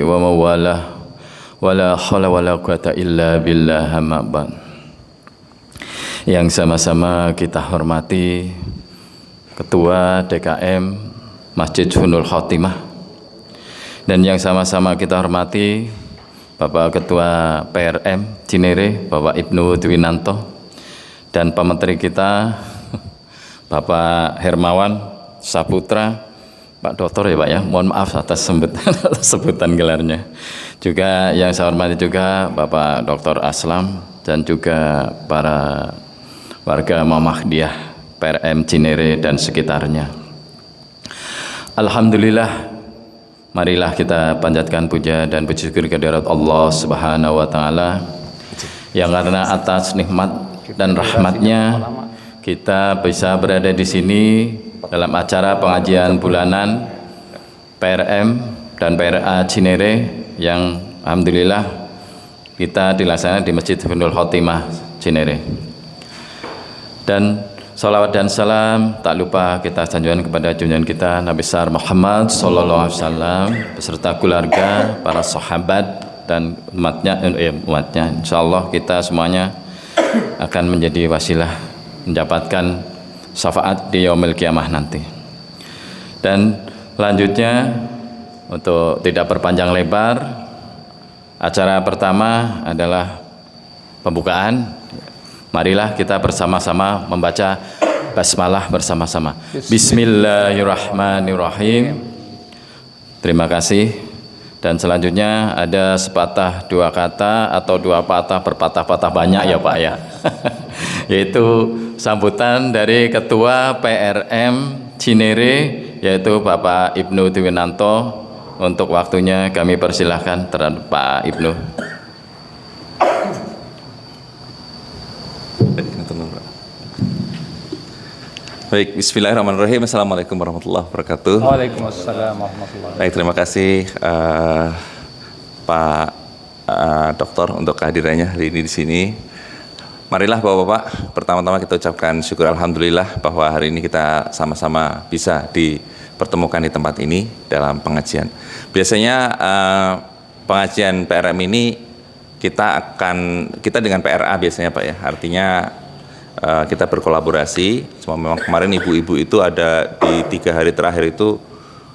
wa mawalah wala haula wala quwata illa billah amma ba'd. Yang sama-sama kita hormati Ketua DKM Masjid Husnul Khotimah, dan yang sama-sama kita hormati Bapak Ketua PRM Cinere Bapak Ibnu Dwinanto, dan pementeri kita Bapak Hermawan Saputra, Pak Doktor ya Pak ya, mohon maaf atas sebutan gelarnya. Juga yang saya hormati juga Bapak Dr. Aslam dan juga para warga Muhammadiyah PRM Cinere dan sekitarnya. Alhamdulillah, marilah kita panjatkan puja dan puji syukur kehadirat Allah Subhanahu wa taala yang karena atas nikmat dan rahmatnya kita bisa berada di sini dalam acara pengajian bulanan PRM dan PRA Cinere yang alhamdulillah kita dilaksanakan di Masjid Husnul Khotimah Cinere. Dan salawat dan salam tak lupa kita sanjungan kepada junjungan kita Nabi besar Muhammad sallallahu alaihi wasallam beserta keluarga, para sahabat dan umatnya insyaallah kita semuanya akan menjadi wasilah mendapatkan syafaat di yaumil kiamah nanti. Dan lanjutnya, untuk tidak berpanjang lebar, acara pertama adalah pembukaan. Marilah kita bersama-sama membaca basmalah bersama-sama. Bismillahirrahmanirrahim. Terima kasih. Dan selanjutnya ada sepatah dua kata atau dua patah berpatah-patah banyak ya Pak ya. Yaitu sambutan dari Ketua PRM Cinere yaitu Bapak Ibnu Dwinanto. Untuk waktunya kami persilahkan terhadap Pak Ibnu. Baik, bismillahirrahmanirrahim. Assalamualaikum warahmatullahi wabarakatuh. Waalaikumsalam warahmatullahi wabarakatuh. Baik, terima kasih Pak Doktor untuk kehadirannya hari ini di sini. Marilah Bapak-Bapak, pertama-tama kita ucapkan syukur alhamdulillah bahwa hari ini kita sama-sama bisa dipertemukan di tempat ini dalam pengajian. Biasanya pengajian PRM ini kita dengan PRA biasanya Pak ya, artinya kita berkolaborasi. Cuma memang kemarin ibu-ibu itu ada di 3 hari terakhir itu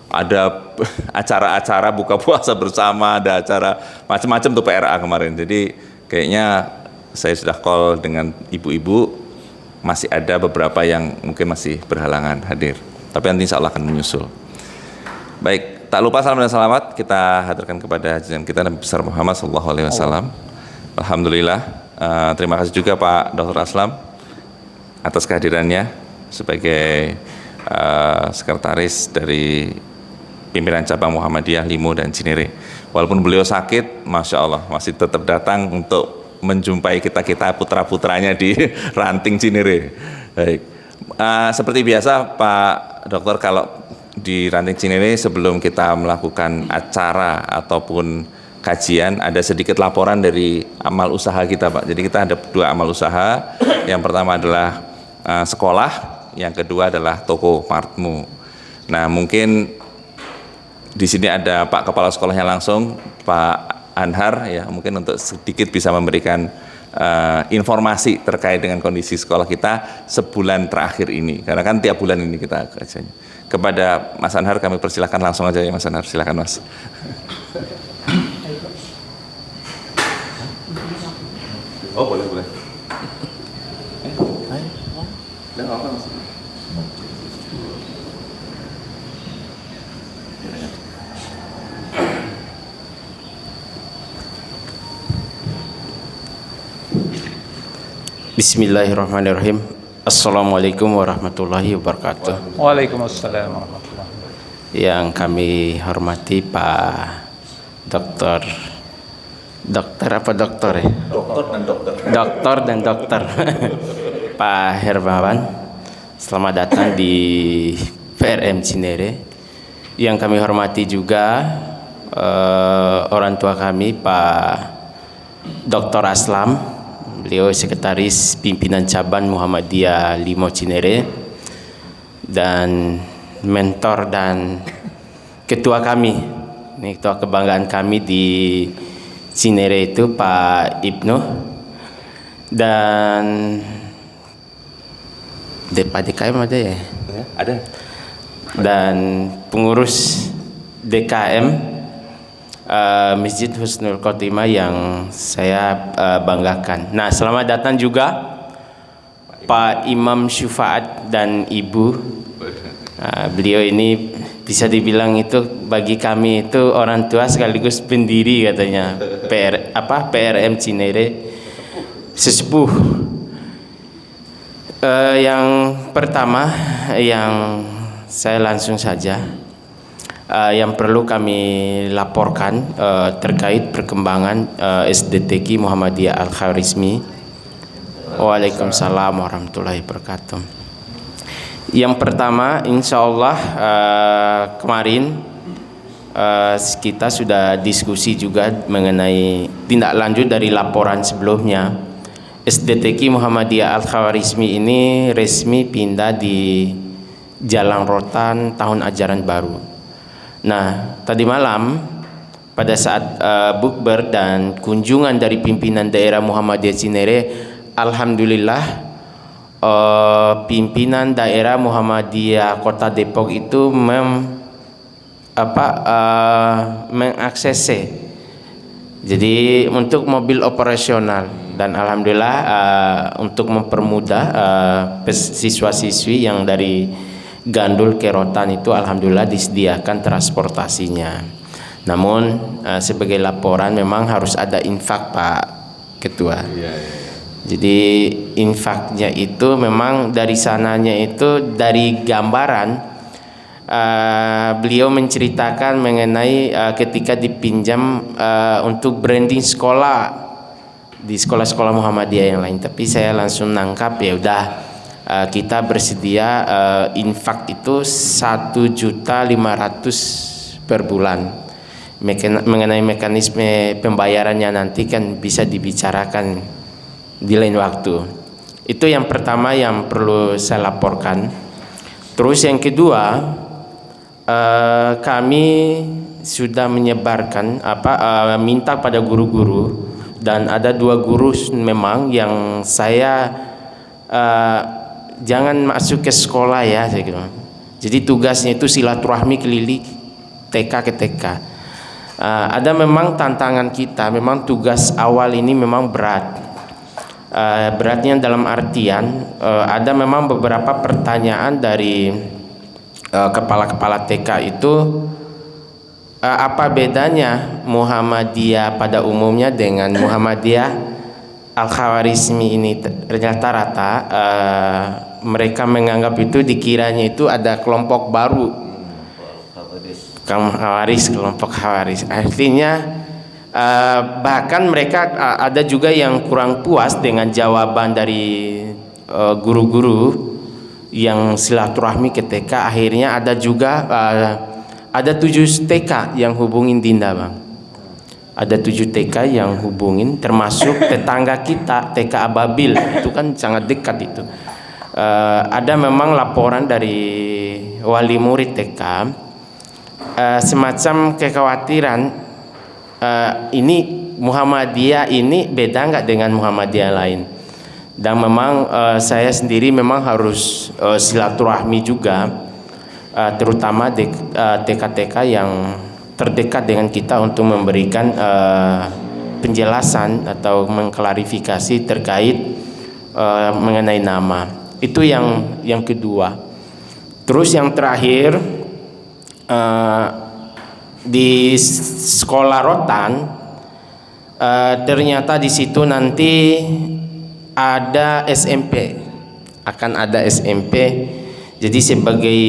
ada acara-acara buka puasa bersama, ada acara macam-macam tuh PRA kemarin. Jadi kayaknya saya sudah call dengan ibu-ibu, masih ada beberapa yang mungkin masih berhalangan hadir. Tapi nanti insya Allah akan menyusul. Baik, tak lupa salam dan selamat kita haturkan kepada junjungan kita Nabi besar Muhammad SAW. Alhamdulillah, terima kasih juga Pak Dr. Aslam atas kehadirannya sebagai sekretaris dari pimpinan cabang Muhammadiyah Limo dan Cinere. Walaupun beliau sakit, Masya Allah masih tetap datang untuk menjumpai kita putra-putranya di ranting Cinere. Baik, seperti biasa Pak Dokter, kalau di ranting Cinere sebelum kita melakukan acara ataupun kajian ada sedikit laporan dari amal usaha kita Pak. Jadi kita ada 2 amal usaha. Yang pertama adalah sekolah, yang kedua adalah toko Martmu. Nah, mungkin di sini ada Pak Kepala Sekolahnya langsung, Pak Anhar ya, mungkin untuk sedikit bisa memberikan informasi terkait dengan kondisi sekolah kita sebulan terakhir ini, karena kan tiap bulan ini kita kajiannya. Kepada Mas Anhar kami persilahkan langsung aja ya Mas Anhar, silakan Mas. Oh boleh. Bismillahirrahmanirrahim. Assalamualaikum warahmatullahi wabarakatuh. Waalaikumsalam warahmatullahi wabarakatuh. Yang kami hormati Pak Dokter apa dokter ya? Dokter dan dokter. Pak Hermawan, selamat datang di PRM Cinere. Yang kami hormati juga orang tua kami Pak Dr. Aslam, beliau sekretaris pimpinan cabang Muhammadiyah Limo Cinere, dan mentor dan ketua kami Ini ketua kebanggaan kami di Cinere itu Pak Ibnu, dan Pak DKM ada ya? Ada. Dan pengurus DKM Masjid Husnul Khotimah yang saya banggakan. Nah, selamat datang juga Pak Imam Syufaat dan Ibu. Beliau ini bisa dibilang itu bagi kami itu orang tua sekaligus pendiri katanya PRM Cinere, sesepuh. Yang pertama yang saya langsung saja yang perlu kami laporkan terkait perkembangan SDTQ Muhammadiyah Al-Khawarizmi. Waalaikumsalam warahmatullahi wabarakatuh. Yang pertama, insya Allah kemarin kita sudah diskusi juga mengenai tindak lanjut dari laporan sebelumnya. SDTQ Muhammadiyah Al-Khawarizmi ini resmi pindah di Jalan Rotan tahun ajaran baru. Nah, tadi malam pada saat bukber dan kunjungan dari pimpinan daerah Muhammadiyah Cinere, alhamdulillah pimpinan daerah Muhammadiyah Kota Depok itu mengakses jadi untuk mobil operasional, dan alhamdulillah untuk mempermudah siswa-siswi yang dari Gandul ke Rotan itu alhamdulillah disediakan transportasinya. Namun sebagai laporan memang harus ada infak Pak Ketua. Jadi infaknya itu memang dari sananya itu dari gambaran beliau menceritakan mengenai ketika dipinjam untuk branding sekolah di sekolah-sekolah Muhammadiyah yang lain. Tapi saya langsung nangkap, ya udah kita bersedia infak itu 1.500.000 per bulan. Mengenai mekanisme pembayarannya nanti kan bisa dibicarakan di lain waktu. Itu yang pertama yang perlu saya laporkan. Terus yang kedua, kami sudah menyebarkan minta pada guru-guru, dan ada 2 guru memang yang saya jangan masuk ke sekolah ya, saya kira. Jadi tugasnya itu silaturahmi keliling TK ke TK. Ada memang tantangan kita, memang tugas awal ini memang berat. Beratnya dalam artian ada memang beberapa pertanyaan dari kepala-kepala TK itu, apa bedanya Muhammadiyah pada umumnya dengan Muhammadiyah Al-Khawarizmi ini. Ternyata rata mereka menganggap itu dikiranya itu ada kelompok baru, kelompok Khawaris. Artinya bahkan mereka ada juga yang kurang puas dengan jawaban dari guru-guru yang silaturahmi ke TK. Akhirnya ada juga ada 7 TK yang hubungin Dinda, Bang. Ada 7 TK yang hubungin, termasuk tetangga kita TK Ababil, itu kan sangat dekat itu. Ada memang laporan dari wali murid TK, semacam kekhawatiran ini Muhammadiyah ini beda nggak dengan Muhammadiyah lain. Dan memang saya sendiri memang harus silaturahmi juga, terutama TK-TK yang terdekat dengan kita untuk memberikan penjelasan atau mengklarifikasi terkait mengenai nama. Itu yang kedua. Terus yang terakhir, di sekolah Rotan ternyata di situ nanti ada SMP, akan ada SMP. Jadi sebagai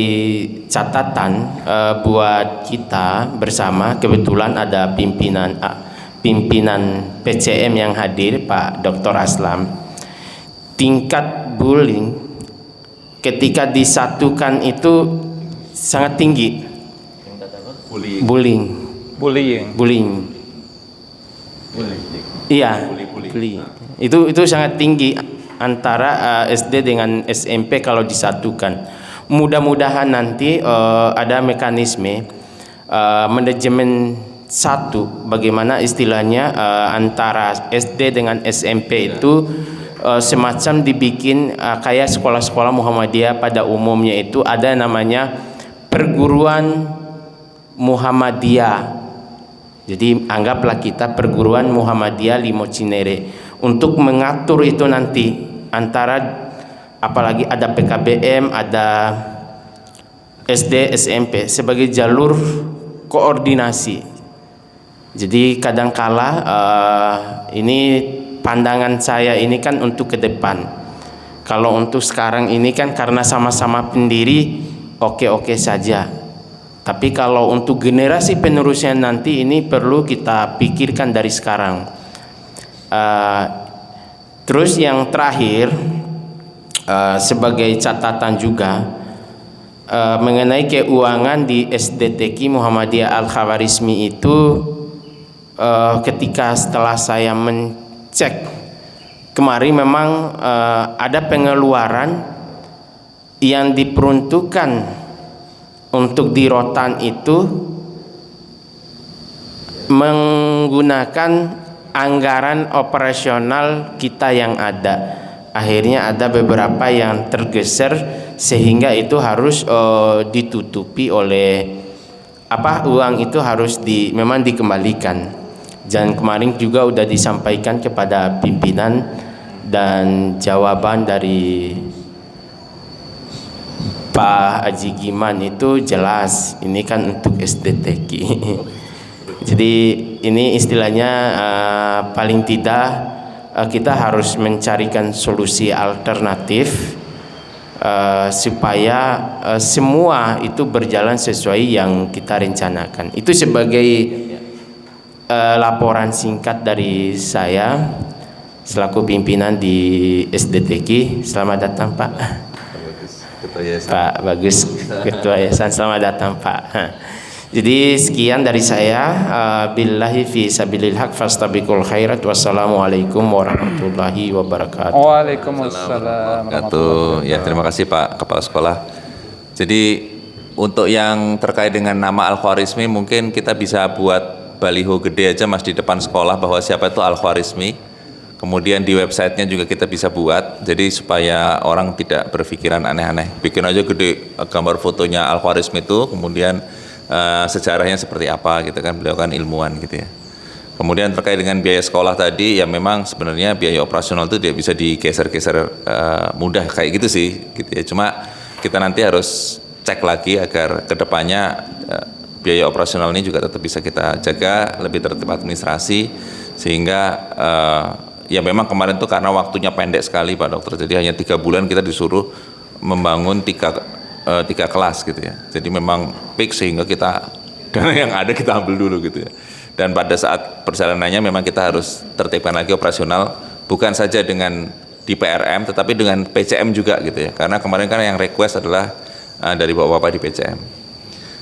catatan buat kita bersama, kebetulan ada pimpinan PCM yang hadir, Pak Dr. Aslam. Tingkat bullying ketika disatukan itu sangat tinggi. Bullying. Iya, bullying. Itu sangat tinggi antara SD dengan SMP kalau disatukan. Mudah-mudahan nanti ada mekanisme manajemen satu, bagaimana istilahnya antara SD dengan SMP itu semacam dibikin kayak sekolah-sekolah Muhammadiyah pada umumnya itu ada namanya perguruan Muhammadiyah. Jadi anggaplah kita perguruan Muhammadiyah Limo Cinere untuk mengatur itu nanti antara, apalagi ada PKBM, ada SD, SMP sebagai jalur koordinasi. Jadi kadangkala ini pandangan saya ini kan untuk ke depan. Kalau untuk sekarang ini kan karena sama-sama pendiri oke-oke saja. Tapi kalau untuk generasi penerusnya nanti ini perlu kita pikirkan dari sekarang. Terus yang terakhir sebagai catatan juga mengenai keuangan di SDTQ Muhammadiyah Al-Khawarizmi itu, ketika setelah saya mencek kemarin memang ada pengeluaran yang diperuntukkan untuk di rotan itu menggunakan anggaran operasional kita yang ada. Akhirnya ada beberapa yang tergeser sehingga itu harus ditutupi oleh uang itu harus memang dikembalikan. Dan kemarin juga udah disampaikan kepada pimpinan dan jawaban dari Pak Haji Giman itu jelas ini kan untuk SDTQ. Jadi ini istilahnya paling tidak kita harus mencarikan solusi alternatif supaya semua itu berjalan sesuai yang kita rencanakan. Itu sebagai laporan singkat dari saya selaku pimpinan di SDTQ. Selamat datang Pak. Pak Bagus, Ketua Yayasan. Selamat datang Pak. Jadi sekian dari saya. Billahi fi sabilil haq fastabiqul khairat. Wassalamualaikum warahmatullahi wabarakatuh. Waalaikumsalam. Ya, terima kasih Pak Kepala Sekolah. Jadi untuk yang terkait dengan nama Al-Khawarizmi mungkin kita bisa buat baliho gede aja Mas di depan sekolah bahwa siapa itu Al-Khawarizmi. Kemudian di websitenya juga kita bisa buat, jadi supaya orang tidak berpikiran aneh-aneh. Bikin aja gede gambar fotonya Al-Khawarizmi itu, kemudian sejarahnya seperti apa gitu kan, beliau kan ilmuwan gitu ya. Kemudian terkait dengan biaya sekolah tadi, ya memang sebenarnya biaya operasional itu dia bisa digeser-geser mudah kayak gitu sih gitu ya. Cuma kita nanti harus cek lagi agar kedepannya biaya operasional ini juga tetap bisa kita jaga, lebih tertib administrasi, sehingga ya memang kemarin tuh karena waktunya pendek sekali Pak Dokter, jadi hanya 3 bulan kita disuruh membangun tiga kelas gitu ya. Jadi memang peak sehingga kita dana yang ada kita ambil dulu gitu ya. Dan pada saat perjalanannya memang kita harus tertibkan lagi operasional, bukan saja dengan di PRM tetapi dengan PCM juga gitu ya. Karena kemarin kan yang request adalah dari bapak-bapak di PCM.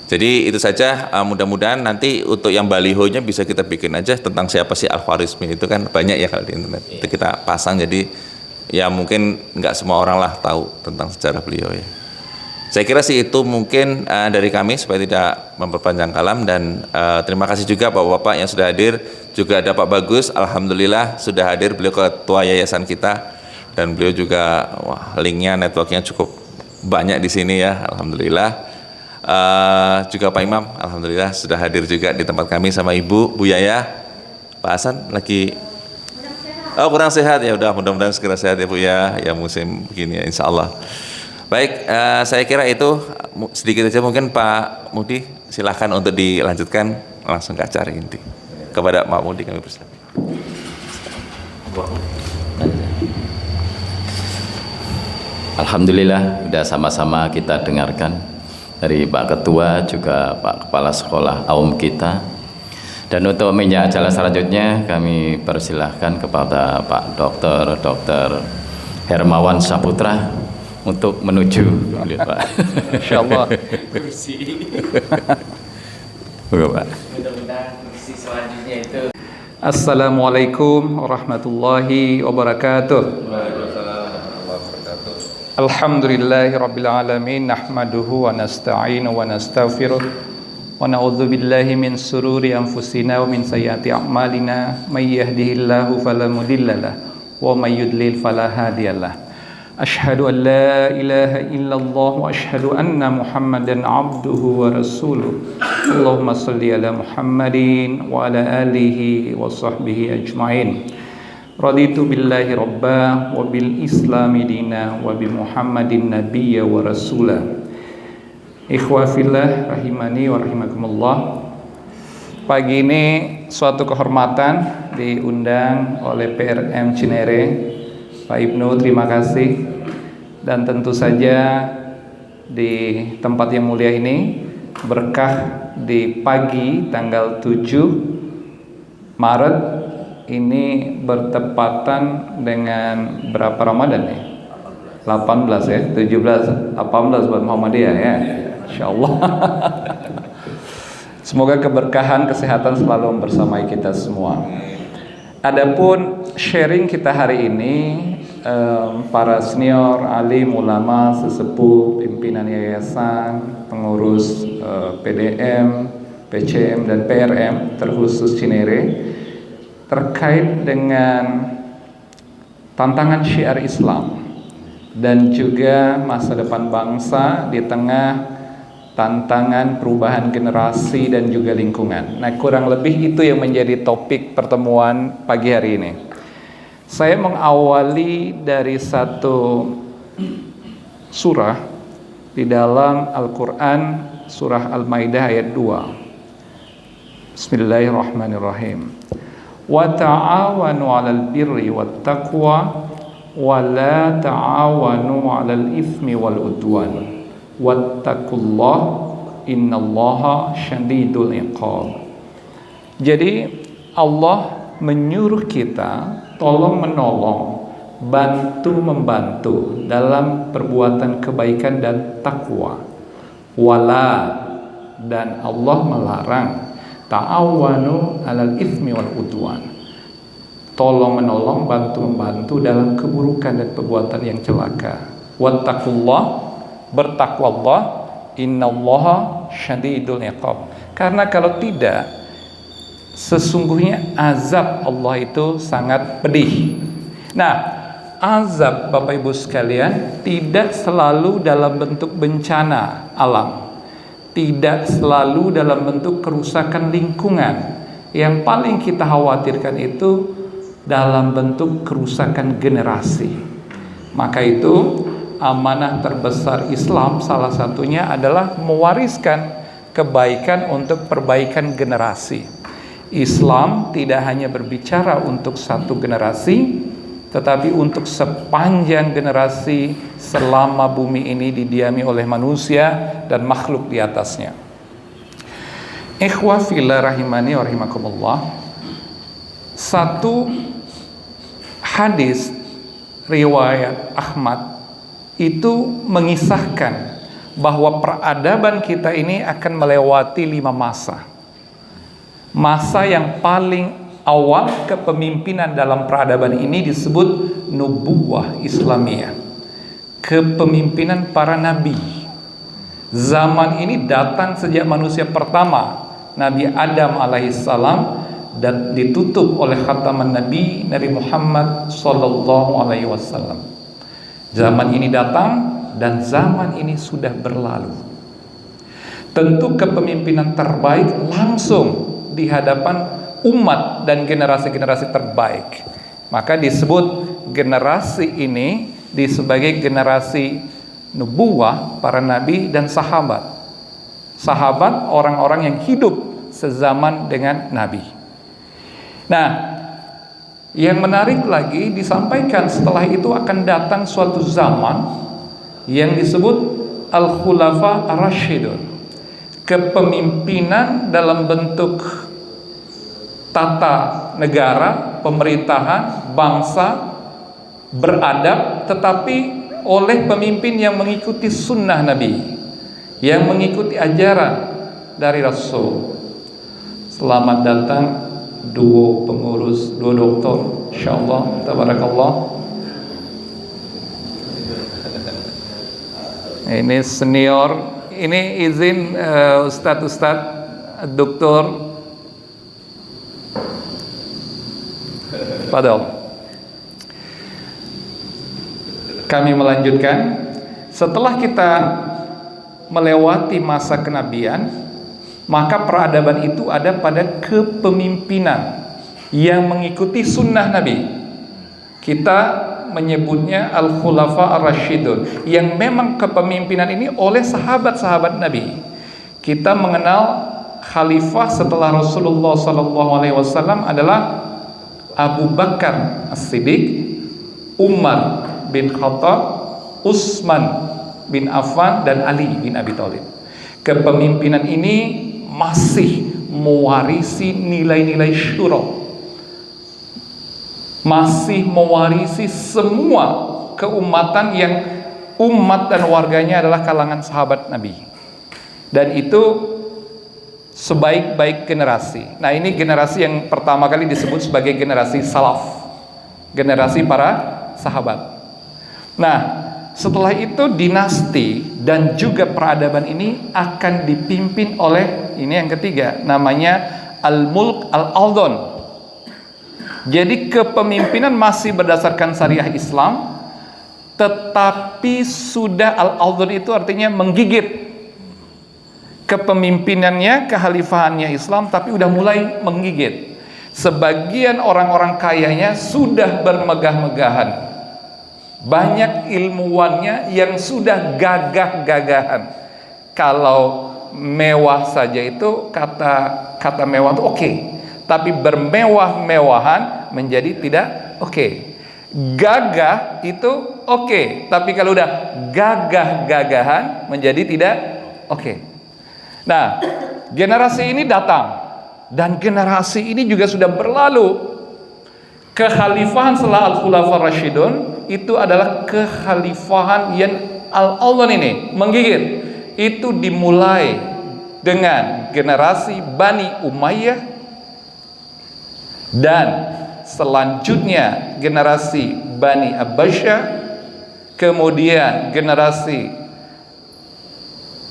Jadi itu saja, mudah-mudahan nanti untuk yang balihonya bisa kita bikin aja tentang siapa sih Al-Khawarizmi, itu kan banyak ya kalau di internet. Itu kita pasang, jadi ya mungkin nggak semua orang lah tahu tentang sejarah beliau ya. Saya kira sih itu mungkin dari kami supaya tidak memperpanjang kalam, dan terima kasih juga Bapak-bapak yang sudah hadir. Juga ada Pak Bagus, alhamdulillah sudah hadir, beliau ketua yayasan kita, dan beliau juga linknya, networknya cukup banyak di sini ya, alhamdulillah. Juga Pak Imam, alhamdulillah sudah hadir juga di tempat kami, sama Ibu, Bu Yaya. Pak Hasan lagi kurang sehat ya, udah mudah-mudahan segera sehat ya Bu ya, ya musim begini ya insya Allah. Baik, saya kira itu sedikit aja, mungkin Pak Mudi silahkan untuk dilanjutkan langsung ke acara inti. Kepada Pak Mudi kami persilakan. Alhamdulillah sudah sama-sama kita dengarkan dari Pak Ketua juga Pak Kepala Sekolah Aum kita. Dan untuk meja acara selanjutnya kami persilahkan kepada Pak Dr. Hermawan Saputra untuk menuju Pak. Insyaallah. Pak. Mudah-mudahan kursi selanjutnya itu. Assalamualaikum warahmatullahi wabarakatuh. Alhamdulillahi rabbil alamin, nahmaduhu wa nasta'inu wa nastaghfiruh ونعوذ بالله من شرور أنفسنا ومن سيئات أعمالنا من يهده الله فلا مضل له ومن يضلل فلا هادي له أشهد أن لا إله إلا الله وأشهد أن محمدا عبده ورسوله اللهم صل على محمد وعلى آله وصحبه أجمعين رضيت بالله ربا وبالإسلام دينا وبمحمد نبيا ورسولا Ikhwah fillah rahimani wa rahimakumullah. Pagi ini suatu kehormatan diundang oleh PRM Cinere. Pak Ibnu, terima kasih. Dan tentu saja di tempat yang mulia ini berkah di pagi tanggal 7 Maret ini bertepatan dengan berapa Ramadan ya? 18 ya, 17, 18 buat Muhammadiyah ya. Insyaallah. Semoga keberkahan kesehatan selalu bersamai kita semua. Adapun sharing kita hari ini, para senior, alim, ulama, sesepuh, pimpinan yayasan, pengurus PDM, PCM dan PRM terkhusus Cinere terkait dengan tantangan syiar Islam dan juga masa depan bangsa di tengah tantangan perubahan generasi dan juga lingkungan. Nah, kurang lebih itu yang menjadi topik pertemuan pagi hari ini. Saya mengawali dari satu surah di dalam Al-Quran, surah Al-Maidah ayat 2. Bismillahirrahmanirrahim. Wa ta'awanu 'alal birri wat taqwa wa la ta'awanu 'alal itsmi wal udwan. Wattaqullah innallaha syadidul iqab. Jadi Allah menyuruh kita tolong menolong, bantu membantu dalam perbuatan kebaikan dan takwa. Wala, dan Allah melarang ta'awanu alal itsmi wal udwan. Tolong menolong, bantu membantu dalam keburukan dan perbuatan yang celaka. Wattaqullah, bertakwalah, innallaha syadidul iqab. Karena kalau tidak, sesungguhnya azab Allah itu sangat pedih. Nah, azab Bapak Ibu sekalian tidak selalu dalam bentuk bencana alam, tidak selalu dalam bentuk kerusakan lingkungan. Yang paling kita khawatirkan itu dalam bentuk kerusakan generasi. Maka itu amanah terbesar Islam salah satunya adalah mewariskan kebaikan untuk perbaikan generasi. Islam tidak hanya berbicara untuk satu generasi, tetapi untuk sepanjang generasi selama bumi ini didiami oleh manusia dan makhluk di atasnya. Ikhwah fillah rahimani wa rahimakumullah. Satu hadis riwayat Ahmad itu mengisahkan bahwa peradaban kita ini akan melewati 5 masa. Masa yang paling awal kepemimpinan dalam peradaban ini disebut nubuwah Islamiyah, kepemimpinan para nabi. Zaman ini datang sejak manusia pertama, Nabi Adam alaihissalam, dan ditutup oleh khataman Nabi Muhammad sallallahu alaihi wasallam. Zaman ini datang dan zaman ini sudah berlalu. Tentu kepemimpinan terbaik langsung di hadapan umat dan generasi-generasi terbaik. Maka disebut generasi ini sebagai generasi nubuwah, para nabi dan sahabat. Sahabat orang-orang yang hidup sezaman dengan nabi. Nah, yang menarik lagi disampaikan setelah itu akan datang suatu zaman yang disebut Al-Khulafa Ar-Rasyidun, kepemimpinan dalam bentuk tata negara, pemerintahan, bangsa, beradab, tetapi oleh pemimpin yang mengikuti sunnah Nabi, yang mengikuti ajaran dari Rasul. Selamat datang dua pengurus, dua doktor, insyaallah, tabarakallah. Ini senior, ini izin Ustadz Dr. Fadal. Kami melanjutkan. Setelah kita melewati masa kenabian, maka peradaban itu ada pada kepemimpinan yang mengikuti sunnah Nabi. Kita menyebutnya Al-Khulafa Ar-Rasyidun, yang memang kepemimpinan ini oleh sahabat-sahabat Nabi. Kita mengenal khalifah setelah Rasulullah SAW adalah Abu Bakar As-Siddiq, Umar bin Khattab, Utsman bin Affan, dan Ali bin Abi Thalib. Kepemimpinan ini masih mewarisi nilai-nilai syura, masih mewarisi semua keumatan yang umat dan warganya adalah kalangan sahabat Nabi. Dan itu sebaik-baik generasi. Nah, ini generasi yang pertama kali disebut sebagai generasi salaf, generasi para sahabat. Nah, setelah itu dinasti dan juga peradaban ini akan dipimpin oleh, ini yang ketiga, namanya Al-Mulk Al-Aldon. Jadi kepemimpinan masih berdasarkan syariah Islam, tetapi sudah Al-Aldon itu artinya menggigit. Kepemimpinannya, kehalifahannya Islam, tapi udah mulai menggigit. Sebagian orang-orang kayanya sudah bermegah-megahan. Banyak ilmuwannya yang sudah gagah-gagahan. Kalau mewah saja itu kata mewah itu oke, tapi bermewah-mewahan menjadi tidak oke. Gagah itu oke, tapi kalau udah gagah-gagahan menjadi tidak oke. Nah, generasi ini datang, dan generasi ini juga sudah berlalu. Kekhalifahan setelah Al-Khulafa Rasyidun itu adalah kekhalifahan yang Al-Aldon ini menggigit. Itu dimulai dengan generasi Bani Umayyah, dan selanjutnya generasi Bani Abbasiyah, kemudian generasi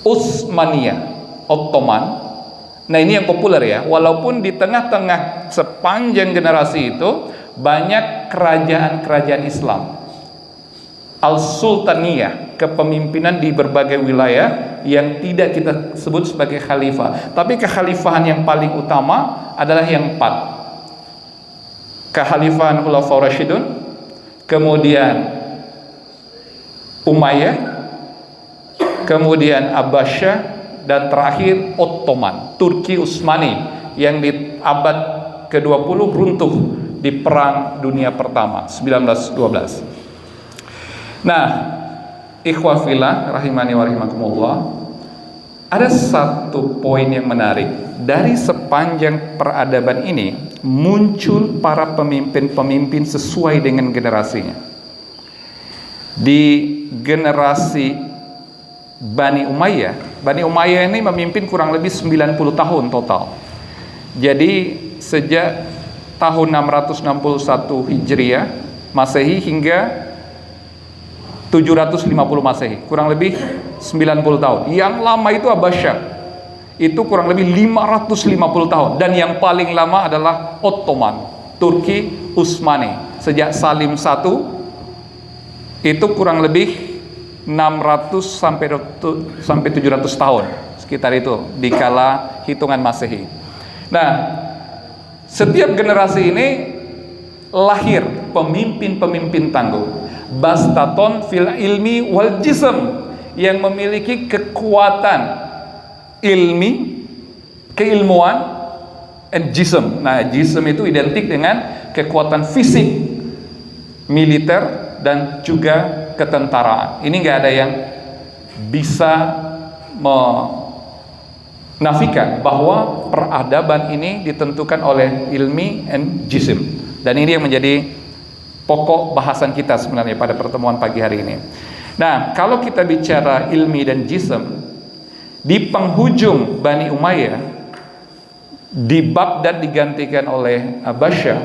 Utsmaniyah, Ottoman. Nah, ini yang populer ya, walaupun di tengah-tengah sepanjang generasi itu banyak kerajaan-kerajaan Islam, Al-Sultaniyah, kepemimpinan di berbagai wilayah yang tidak kita sebut sebagai khalifah. Tapi kekhalifahan yang paling utama adalah yang 4. Kekhalifahan Khulafaur Rasyidun, kemudian Umayyah, kemudian Abbasiyah, dan terakhir Ottoman, Turki Utsmani, yang di abad ke-20 runtuh di Perang Dunia Pertama 1912. Nah, ikhwah fillah rahimani wa rahimakumullah, ada satu poin yang menarik. Dari sepanjang peradaban ini muncul para pemimpin-pemimpin sesuai dengan generasinya. Di generasi Bani Umayyah ini memimpin kurang lebih 90 tahun total. Jadi sejak tahun 661 Hijriah Masehi hingga 750 Masehi, kurang lebih 90 tahun. Yang lama itu Abbasiyah, itu kurang lebih 550 tahun. Dan yang paling lama adalah Ottoman, Turki Utsmani, sejak Salim I itu kurang lebih 600 sampai 700 tahun, sekitar itu dikala hitungan Masehi. Nah, setiap generasi ini lahir pemimpin-pemimpin tangguh, bastaton fil ilmi wal jism, yang memiliki kekuatan ilmi, keilmuan, and jism. Nah, jism itu identik dengan kekuatan fisik, militer, dan juga ketentaraan. Ini nggak ada yang bisa menafikan bahwa peradaban ini ditentukan oleh ilmi and jism. Dan ini yang menjadi pokok bahasan kita sebenarnya pada pertemuan pagi hari ini. Nah, kalau kita bicara ilmi dan jism, di penghujung Bani Umayyah, di Baghdad digantikan oleh Abbasiyah,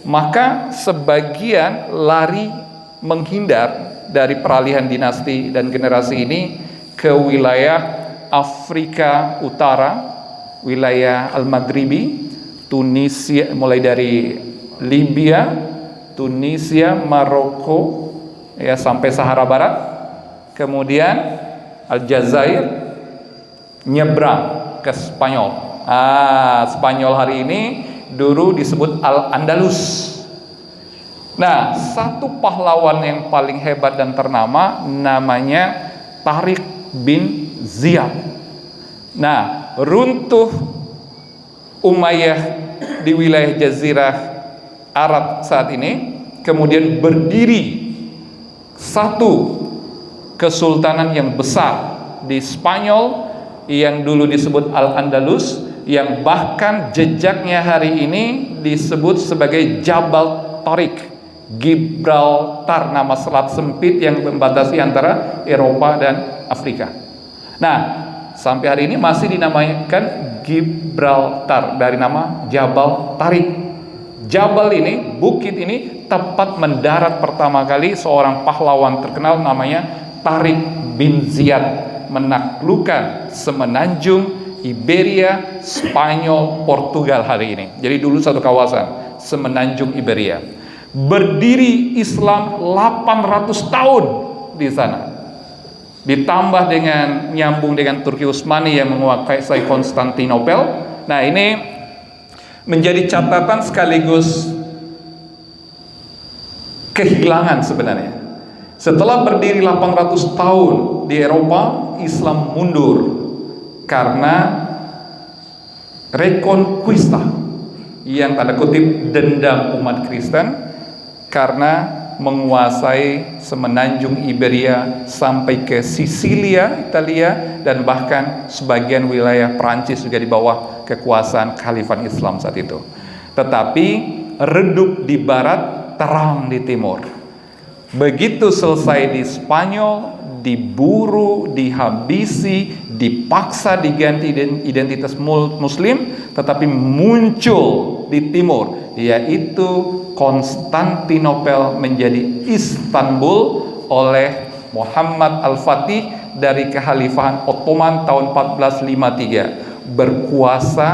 maka sebagian lari menghindar dari peralihan dinasti dan generasi ini ke wilayah Afrika Utara, wilayah Al-Maghribi, Tunisia, mulai dari Libya, Tunisia, Maroko, ya sampai Sahara Barat, kemudian Aljazair, nyebrang ke Spanyol. Spanyol hari ini dulu disebut Al-Andalus. Nah, satu pahlawan yang paling hebat dan ternama namanya Tariq bin Ziyad. Nah, runtuh Umayyah di wilayah Jazirah Arab saat ini, kemudian berdiri satu kesultanan yang besar di Spanyol yang dulu disebut Al-Andalus, yang bahkan jejaknya hari ini disebut sebagai Jabal Tariq, Gibraltar, nama selat sempit yang membatasi antara Eropa dan Afrika. Nah, sampai hari ini masih dinamakan Gibraltar dari nama Jabal Tariq. Jabal ini, bukit ini, tempat mendarat pertama kali seorang pahlawan terkenal namanya Tariq bin Ziyad, menaklukkan semenanjung Iberia, Spanyol, Portugal hari ini. Jadi dulu satu kawasan, semenanjung Iberia. Berdiri Islam 800 tahun di sana. Ditambah dengan nyambung dengan Turki Utsmani yang menguasai Konstantinopel. Nah, ini menjadi catatan sekaligus kehilangan sebenarnya. Setelah berdiri 800 tahun di Eropa, Islam mundur karena reconquista, yang tanda kutip dendam umat Kristen karena menguasai semenanjung Iberia sampai ke Sisilia, Italia, dan bahkan sebagian wilayah Prancis juga di bawah kekuasaan Khalifah Islam saat itu. Tetapi redup di barat, terang di timur. Begitu selesai di Spanyol, diburu, dihabisi, dipaksa diganti identitas muslim, tetapi muncul di timur, yaitu Konstantinopel menjadi Istanbul oleh Muhammad Al-Fatih dari Kekhalifahan Ottoman tahun 1453, berkuasa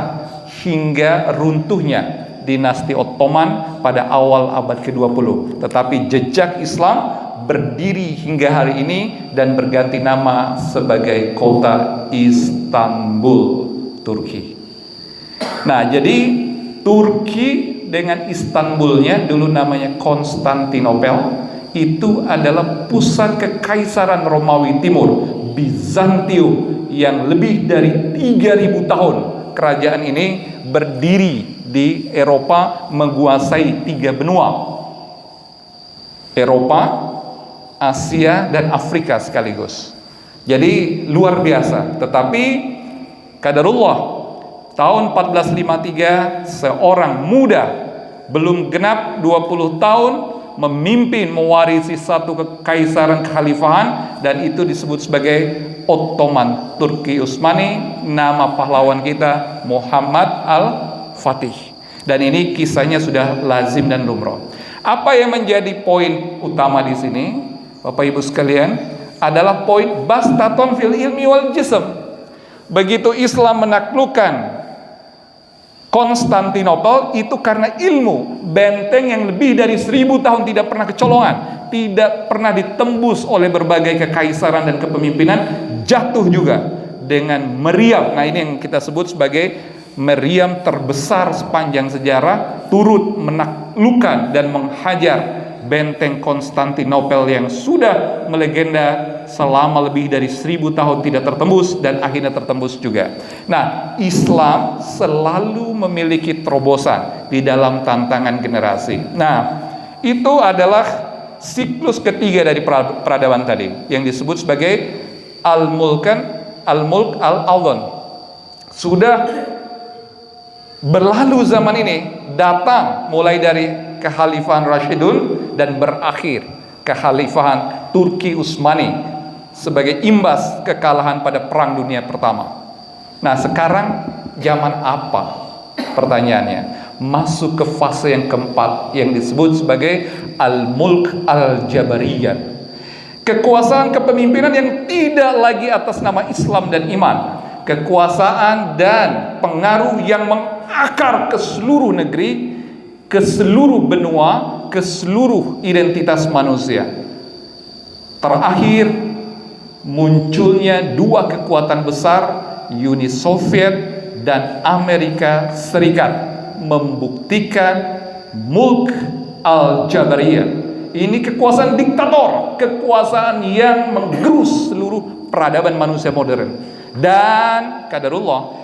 hingga runtuhnya dinasti Ottoman pada awal abad ke-20. Tetapi jejak Islam berdiri hingga hari ini dan berganti nama sebagai kota Istanbul, Turki. Nah, jadi Turki dengan Istanbulnya, dulu namanya Konstantinopel, itu adalah pusat kekaisaran Romawi Timur, Bizantium, yang lebih dari 3000 tahun kerajaan ini berdiri di Eropa, menguasai 3 benua, Eropa, Asia, dan Afrika sekaligus. Jadi luar biasa. Tetapi qadarullah, tahun 1453 seorang muda belum genap 20 tahun memimpin, mewarisi satu kekaisaran kekhalifahan, dan itu disebut sebagai Ottoman Turki Utsmani. Nama pahlawan kita Muhammad Al-Fatih. Dan ini kisahnya sudah lazim dan lumrah. Apa yang menjadi poin utama di sini, Bapak Ibu sekalian, adalah poin bastaton fil ilmi wal jism. Begitu Islam menaklukkan Konstantinopel, itu karena ilmu. Benteng yang lebih dari 1000 tahun tidak pernah kecolongan, tidak pernah ditembus oleh berbagai kekaisaran dan kepemimpinan, jatuh juga dengan meriam. Nah, ini yang kita sebut sebagai meriam terbesar sepanjang sejarah, turut menaklukkan dan menghajar benteng Konstantinopel yang sudah melegenda selama lebih dari 1000 tahun tidak tertembus, dan akhirnya tertembus juga. Nah, Islam selalu memiliki terobosan di dalam tantangan generasi. Nah, itu adalah siklus ketiga dari peradaban tadi yang disebut sebagai Al-Mulk Al-Awlan. Sudah berlalu zaman ini, datang mulai dari Kekhalifahan Rashidun dan berakhir Kekhalifahan Turki Utsmani sebagai imbas kekalahan pada Perang Dunia Pertama. Nah, sekarang zaman apa? Pertanyaannya, masuk ke fase yang keempat yang disebut sebagai Al-Mulk Al-Jabariyah. Kekuasaan kepemimpinan yang tidak lagi atas nama Islam dan iman, kekuasaan dan pengaruh yang mengakar ke seluruh negeri, ke seluruh benua, ke seluruh identitas manusia. Terakhir, munculnya dua kekuatan besar, Uni Soviet dan Amerika Serikat, membuktikan mulk al-Jabariyah. Ini kekuasaan diktator, kekuasaan yang menggerus seluruh peradaban manusia modern. Dan qadarullah,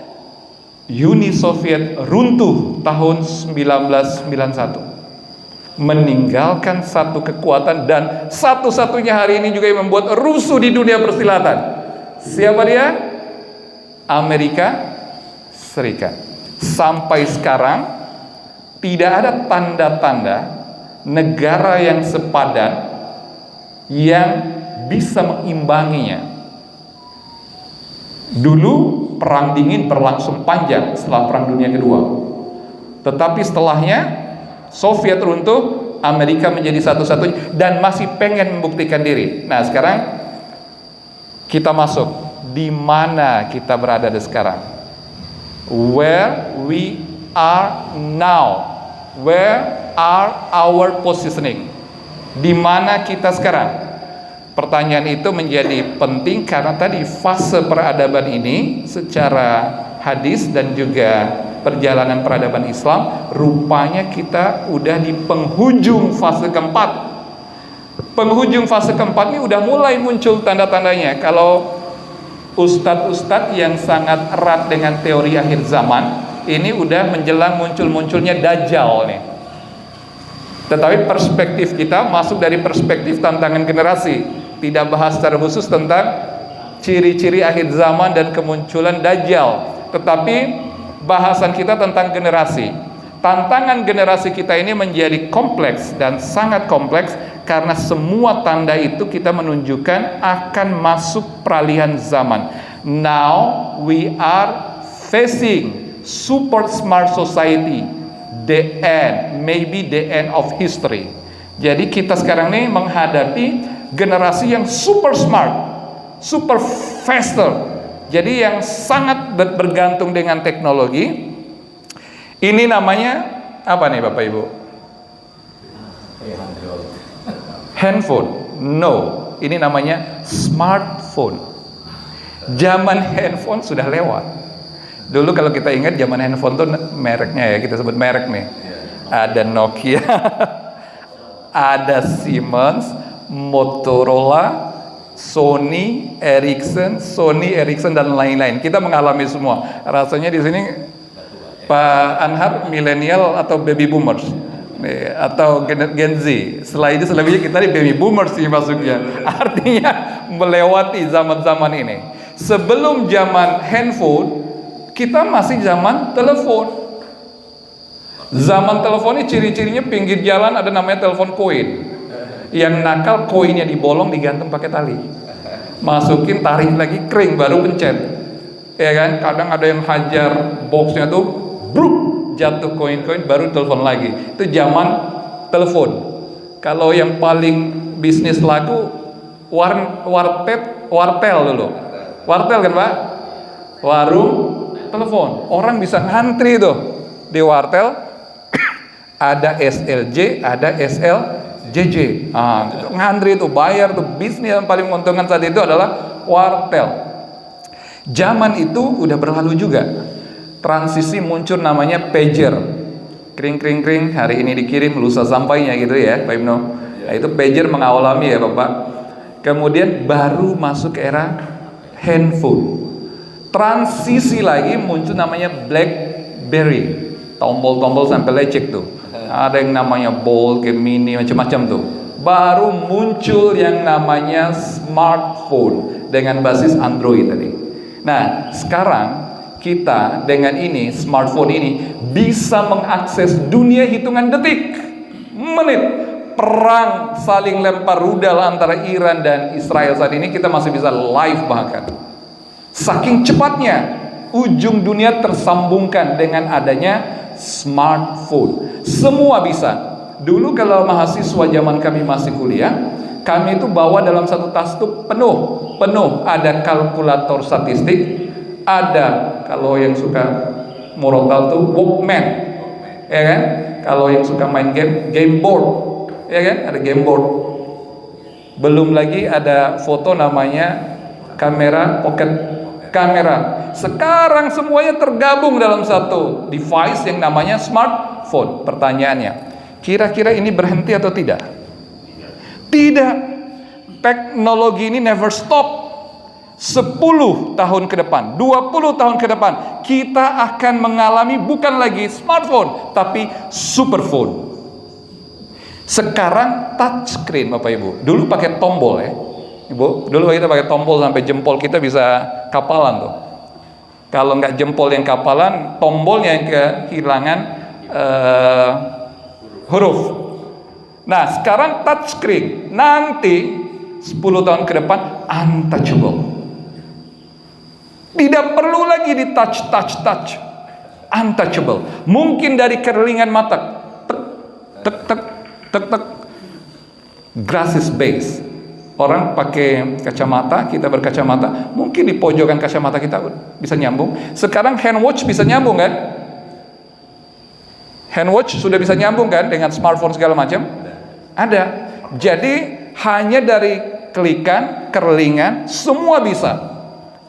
Uni Soviet runtuh tahun 1991, meninggalkan satu kekuatan dan satu-satunya hari ini juga yang membuat rusuh di dunia persilatan. Siapa dia? Amerika Serikat. Sampai sekarang tidak ada tanda-tanda negara yang sepadan yang bisa mengimbanginya. Dulu perang dingin berlangsung panjang setelah perang dunia kedua, tetapi setelahnya Soviet runtuh, Amerika menjadi satu-satunya dan masih pengen membuktikan diri. Nah, sekarang kita masuk di mana kita berada sekarang. Where we are now. Where are our positioning? Di mana kita sekarang? Pertanyaan itu menjadi penting karena tadi fase peradaban ini secara hadis dan juga perjalanan peradaban Islam, rupanya kita udah di penghujung fase keempat. Penghujung fase keempat ini udah mulai muncul tanda-tandanya. Kalau ustadz-ustadz yang sangat erat dengan teori akhir zaman, ini udah menjelang munculnya Dajjal nih. Tetapi perspektif kita masuk dari perspektif tantangan generasi, tidak bahas secara khusus tentang ciri-ciri akhir zaman dan kemunculan Dajjal, tetapi bahasan kita tentang generasi. Tantangan generasi kita ini menjadi kompleks dan sangat kompleks karena semua tanda itu kita menunjukkan akan masuk peralihan zaman. Now we are facing super smart society, the end, maybe the end of history. Jadi kita sekarang ini menghadapi generasi yang super smart, super faster. Jadi yang sangat bergantung dengan teknologi. Ini namanya apa nih Bapak Ibu? Handphone? No, ini namanya smartphone. Zaman handphone sudah lewat. Dulu kalau kita ingat zaman handphone tuh mereknya ya, kita sebut merek nih. Ada Nokia, ada Siemens, Motorola, Sony Ericsson dan lain-lain. Kita mengalami semua. Rasanya di sini Pak Anhar milenial atau baby boomers nih, atau Gen Z. Selebihnya kita di baby boomers sih masuknya. Artinya melewati zaman-zaman ini. Sebelum zaman handphone, kita masih zaman telepon. Zaman telepon ini ciri-cirinya pinggir jalan ada namanya telepon koin. Yang nakal koinnya dibolong digantung pakai tali. Masukin, tarik lagi, kering, baru pencet. Ya kan? Kadang ada yang hajar boxnya tuh, bruk, jatuh koin-koin, baru telepon lagi. Itu zaman telepon. Kalau yang paling bisnis laku wartel dulu. Wartel kan Pak? Warung telepon. Orang bisa ngantri tuh di wartel. Ada SLJ, ada SLJJ. Ngantri tuh, bayar tuh. Bisnis yang paling menguntungkan saat itu adalah wartel. Zaman itu udah berlalu juga. Transisi muncul namanya pager. Kring kring kring, hari ini dikirim, lusa sampainya gitu ya Pak Ibnu. Nah, itu pager mengawali ya Bapak. Kemudian baru masuk ke era handphone. Transisi lagi muncul namanya BlackBerry. Tombol-tombol sampai lecek tuh. Ada yang namanya Bold, Gemini, macam-macam tuh. Baru muncul yang namanya smartphone dengan basis Android tadi. Nah, sekarang kita dengan ini, smartphone ini bisa mengakses dunia hitungan detik, menit. Perang saling lempar rudal antara Iran dan Israel saat ini kita masih bisa live bahkan. Saking cepatnya ujung dunia tersambungkan dengan adanya smartphone. Semua bisa. Dulu kalau mahasiswa zaman kami masih kuliah, kami itu bawa dalam satu tas itu penuh. Ada kalkulator statistik, Ada kalau yang suka murotal tuh Walkman, ya kan? Kalau yang suka main game board, ya kan? Ada game board. Belum lagi ada foto namanya kamera pocket kamera. Sekarang semuanya tergabung dalam satu device yang namanya smartphone. Pertanyaannya, kira-kira ini berhenti atau tidak? Tidak. Teknologi ini never stop. 10 tahun ke depan, 20 tahun ke depan, kita akan mengalami bukan lagi smartphone, tapi superphone. Sekarang touchscreen, Bapak Ibu. Dulu pakai tombol ya, Ibu. Dulu kita pakai tombol sampai jempol kita bisa kapalan tuh. Kalau nggak jempol yang kapalan, tombolnya yang kehilangan huruf. Nah, sekarang touchscreen. Nanti 10 tahun ke depan untouchable. Tidak perlu lagi di touch. Untouchable. Mungkin dari kerlingan mata. Tek. Glasses base. Orang pakai kacamata, kita berkacamata, mungkin di pojokan kacamata kita bisa nyambung. Sekarang hand watch bisa nyambung kan? Hand watch sudah bisa nyambung kan dengan smartphone segala macam? Ada. Jadi hanya dari klikan, kerlingan, semua bisa.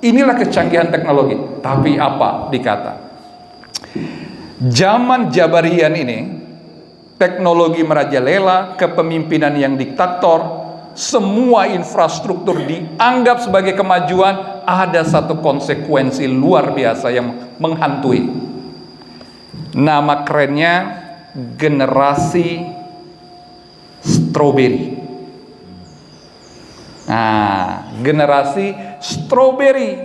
Inilah kecanggihan teknologi. Tapi apa dikata? Zaman Jabarian ini, teknologi merajalela, kepemimpinan yang diktator, semua infrastruktur dianggap sebagai kemajuan, ada satu konsekuensi luar biasa yang menghantui. Nama kerennya generasi strawberry. Nah, generasi strawberry.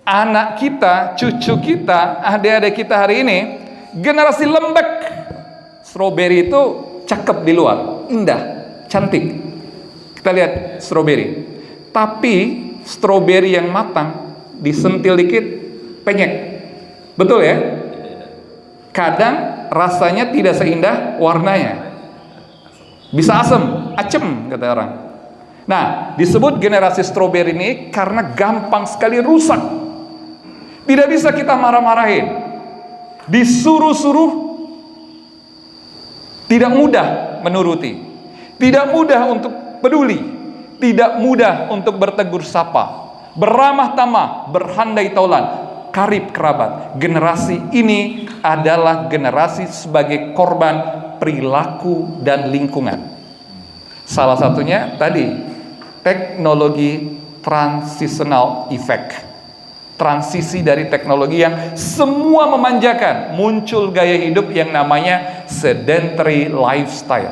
Anak kita, cucu kita, adik-adik kita hari ini generasi lembek. Strawberry itu cakep di luar, indah, cantik. Kita lihat strawberry. Tapi strawberry yang matang disentil dikit penyek. Betul ya? Kadang rasanya tidak seindah warnanya. Bisa asem, kata orang. Nah, disebut generasi strawberry ini karena gampang sekali rusak. Tidak bisa kita marah-marahin. Disuruh-suruh tidak mudah menuruti. Tidak mudah untuk peduli. Tidak mudah untuk bertegur sapa. Beramah tamah, berhandai taulan, karib kerabat. Generasi ini adalah generasi sebagai korban perilaku dan lingkungan. Salah satunya tadi teknologi transitional effect. Transisi dari teknologi yang semua memanjakan, muncul gaya hidup yang namanya sedentary lifestyle.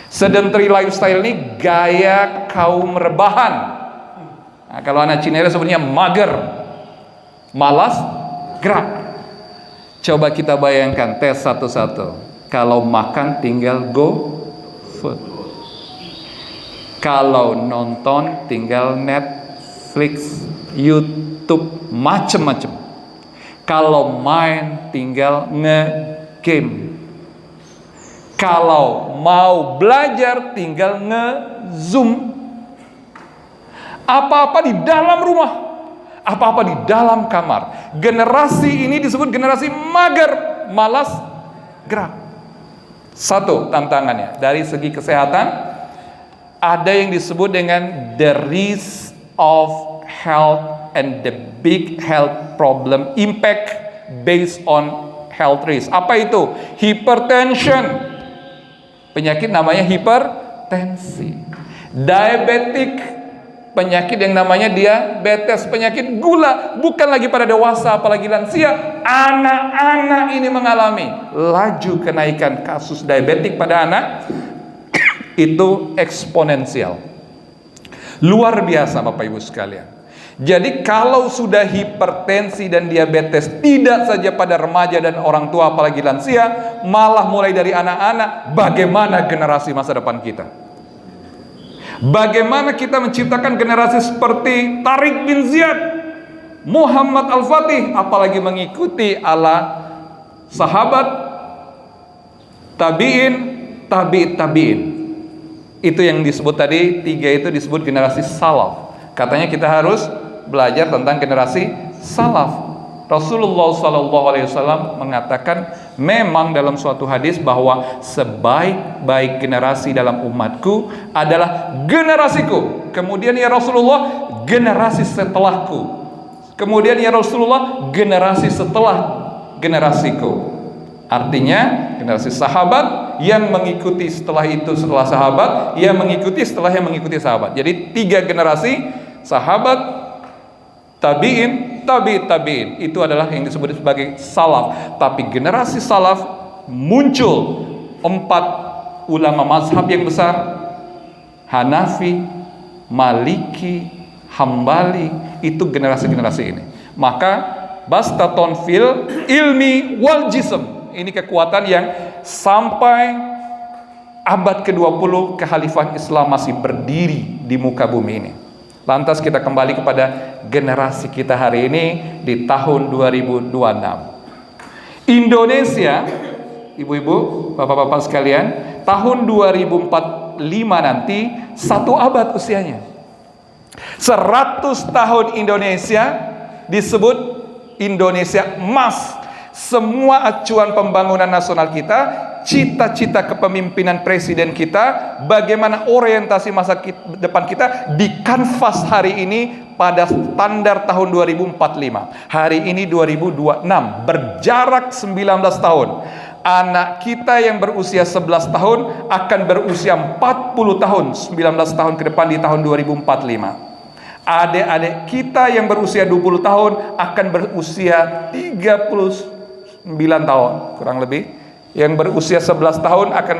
Sedentary lifestyle ini gaya kaum rebahan. Nah, kalau anak Cina sebutnya mager, malas gerak. Coba kita bayangkan, tes satu-satu. Kalau makan tinggal go food. Kalau nonton tinggal Netflix, YouTube, macem-macem. Kalau main tinggal nge-game. Kalau mau belajar tinggal nge-zoom. Apa-apa di dalam rumah, apa-apa di dalam kamar. Generasi ini disebut generasi mager, malas gerak. Satu tantangannya dari segi kesehatan, ada yang disebut dengan the risk of health and the big health problem impact based on health risk. Apa itu? Hypertension. Penyakit namanya hipertensi. Diabetik, penyakit yang namanya diabetes, penyakit gula, bukan lagi pada dewasa apalagi lansia. Anak-anak ini mengalami laju kenaikan kasus diabetik pada anak itu eksponensial. Luar biasa Bapak Ibu sekalian. Jadi kalau sudah hipertensi dan diabetes tidak saja pada remaja dan orang tua apalagi lansia, malah mulai dari anak-anak, bagaimana generasi masa depan kita? Bagaimana kita menciptakan generasi seperti Tariq bin Ziyad, Muhammad Al-Fatih, apalagi mengikuti ala sahabat, tabi'in, tabi'in. Itu yang disebut tadi, 3 itu disebut generasi salaf. Katanya kita harus belajar tentang generasi salaf. Rasulullah SAW mengatakan memang dalam suatu hadis bahwa sebaik-baik generasi dalam umatku adalah generasiku. Kemudian ya Rasulullah, generasi setelahku. Kemudian ya Rasulullah, generasi setelah generasiku. Artinya generasi sahabat yang mengikuti setelah itu setelah sahabat, yang mengikuti setelah yang mengikuti sahabat. Jadi 3 generasi, sahabat, tabi'in, tabi'in. Itu adalah yang disebut sebagai salaf. Tapi generasi salaf muncul 4 ulama mazhab yang besar, Hanafi, Maliki, Hambali. Itu generasi-generasi ini. Maka bastaton fil ilmi wal jism. Ini kekuatan yang sampai abad ke-20 kekhalifahan Islam masih berdiri di muka bumi ini. Lantas kita kembali kepada generasi kita hari ini di tahun 2026. Indonesia, ibu-ibu, bapak-bapak sekalian, tahun 2045 nanti 1 abad usianya. 100 tahun Indonesia disebut Indonesia emas. Semua acuan pembangunan nasional kita, cita-cita kepemimpinan presiden kita, bagaimana orientasi masa depan kita di kanvas hari ini pada standar tahun 2045. Hari ini 2026, berjarak 19 tahun. Anak kita yang berusia 11 tahun akan berusia 40 tahun, 19 tahun ke depan di tahun 2045. Adik-adik kita yang berusia 20 tahun akan berusia 39 tahun kurang lebih. Yang berusia 11 tahun akan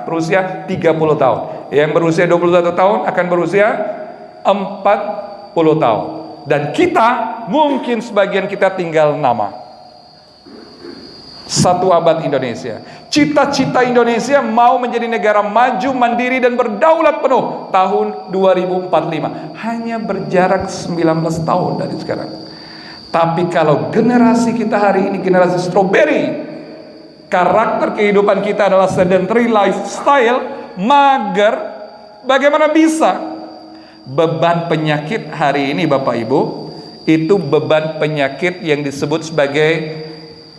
berusia 30 tahun. Yang berusia 21 tahun akan berusia 40 tahun. Dan kita, mungkin sebagian kita tinggal nama. 1 abad Indonesia. Cita-cita Indonesia mau menjadi negara maju, mandiri dan berdaulat penuh tahun 2045. Hanya berjarak 19 tahun dari sekarang. Tapi kalau generasi kita hari ini generasi strawberry, karakter kehidupan kita adalah sedentary lifestyle, mager, bagaimana bisa? Beban penyakit hari ini Bapak Ibu, itu beban penyakit yang disebut sebagai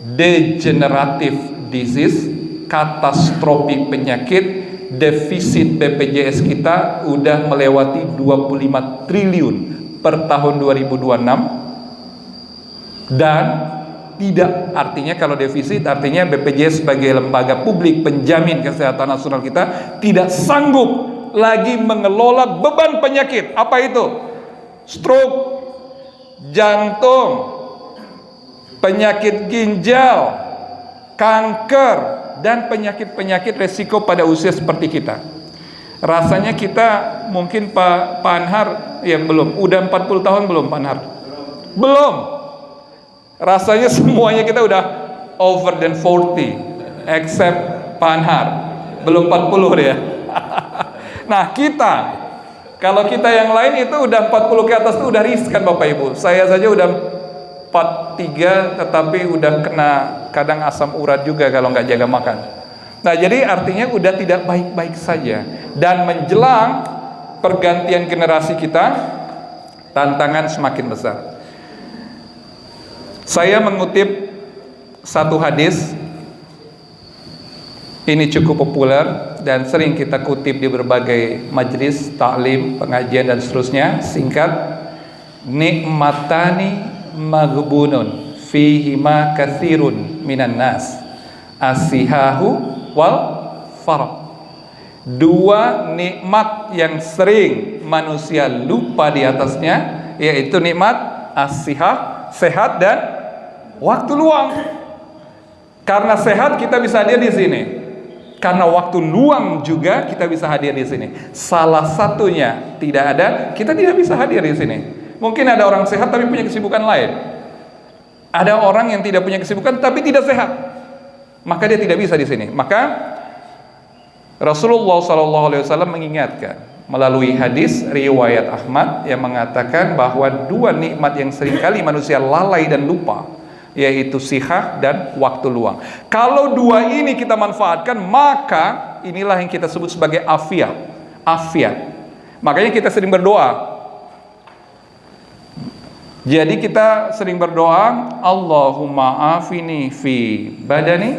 degenerative disease, katastrofi penyakit. Defisit BPJS kita udah melewati 25 triliun per tahun 2026. Dan tidak, artinya kalau defisit artinya BPJS sebagai lembaga publik penjamin kesehatan nasional kita tidak sanggup lagi mengelola beban penyakit. Apa itu? Stroke, jantung, penyakit ginjal, kanker, dan penyakit-penyakit resiko pada usia seperti kita. Rasanya kita mungkin Pak Anhar yang belum, udah 40 tahun belum Pak Anhar? Belum. Rasanya semuanya kita udah over than 40, except Pak Anhar, belum 40 dia. Nah kita, kalau kita yang lain itu udah 40 ke atas itu udah riskan Bapak Ibu. Saya saja udah 43 tetapi udah kena kadang asam urat juga kalau nggak jaga makan. Nah jadi artinya udah tidak baik-baik saja. Dan menjelang pergantian generasi kita, tantangan semakin besar. Saya mengutip satu hadis, ini cukup populer dan sering kita kutip di berbagai majelis, taklim, pengajian dan seterusnya. Singkat, nikmatani maghbunun fihima katsirun minan nas, asihahu wal farah. 2 nikmat yang sering manusia lupa di atasnya, yaitu nikmat asihah, sehat, dan waktu luang. Karena sehat kita bisa hadir di sini. Karena waktu luang juga kita bisa hadir di sini. Salah satunya tidak ada, kita tidak bisa hadir di sini. Mungkin ada orang sehat tapi punya kesibukan lain. Ada orang yang tidak punya kesibukan tapi tidak sehat. Maka dia tidak bisa di sini. Maka Rasulullah SAW mengingatkan melalui hadis riwayat Ahmad yang mengatakan bahwa 2 nikmat yang seringkali manusia lalai dan lupa, yaitu sihah dan waktu luang. Kalau 2 ini kita manfaatkan, maka inilah yang kita sebut sebagai afiat. Afiat. Makanya kita sering berdoa, Jadi kita sering berdoa, Allahumma afini fi badani,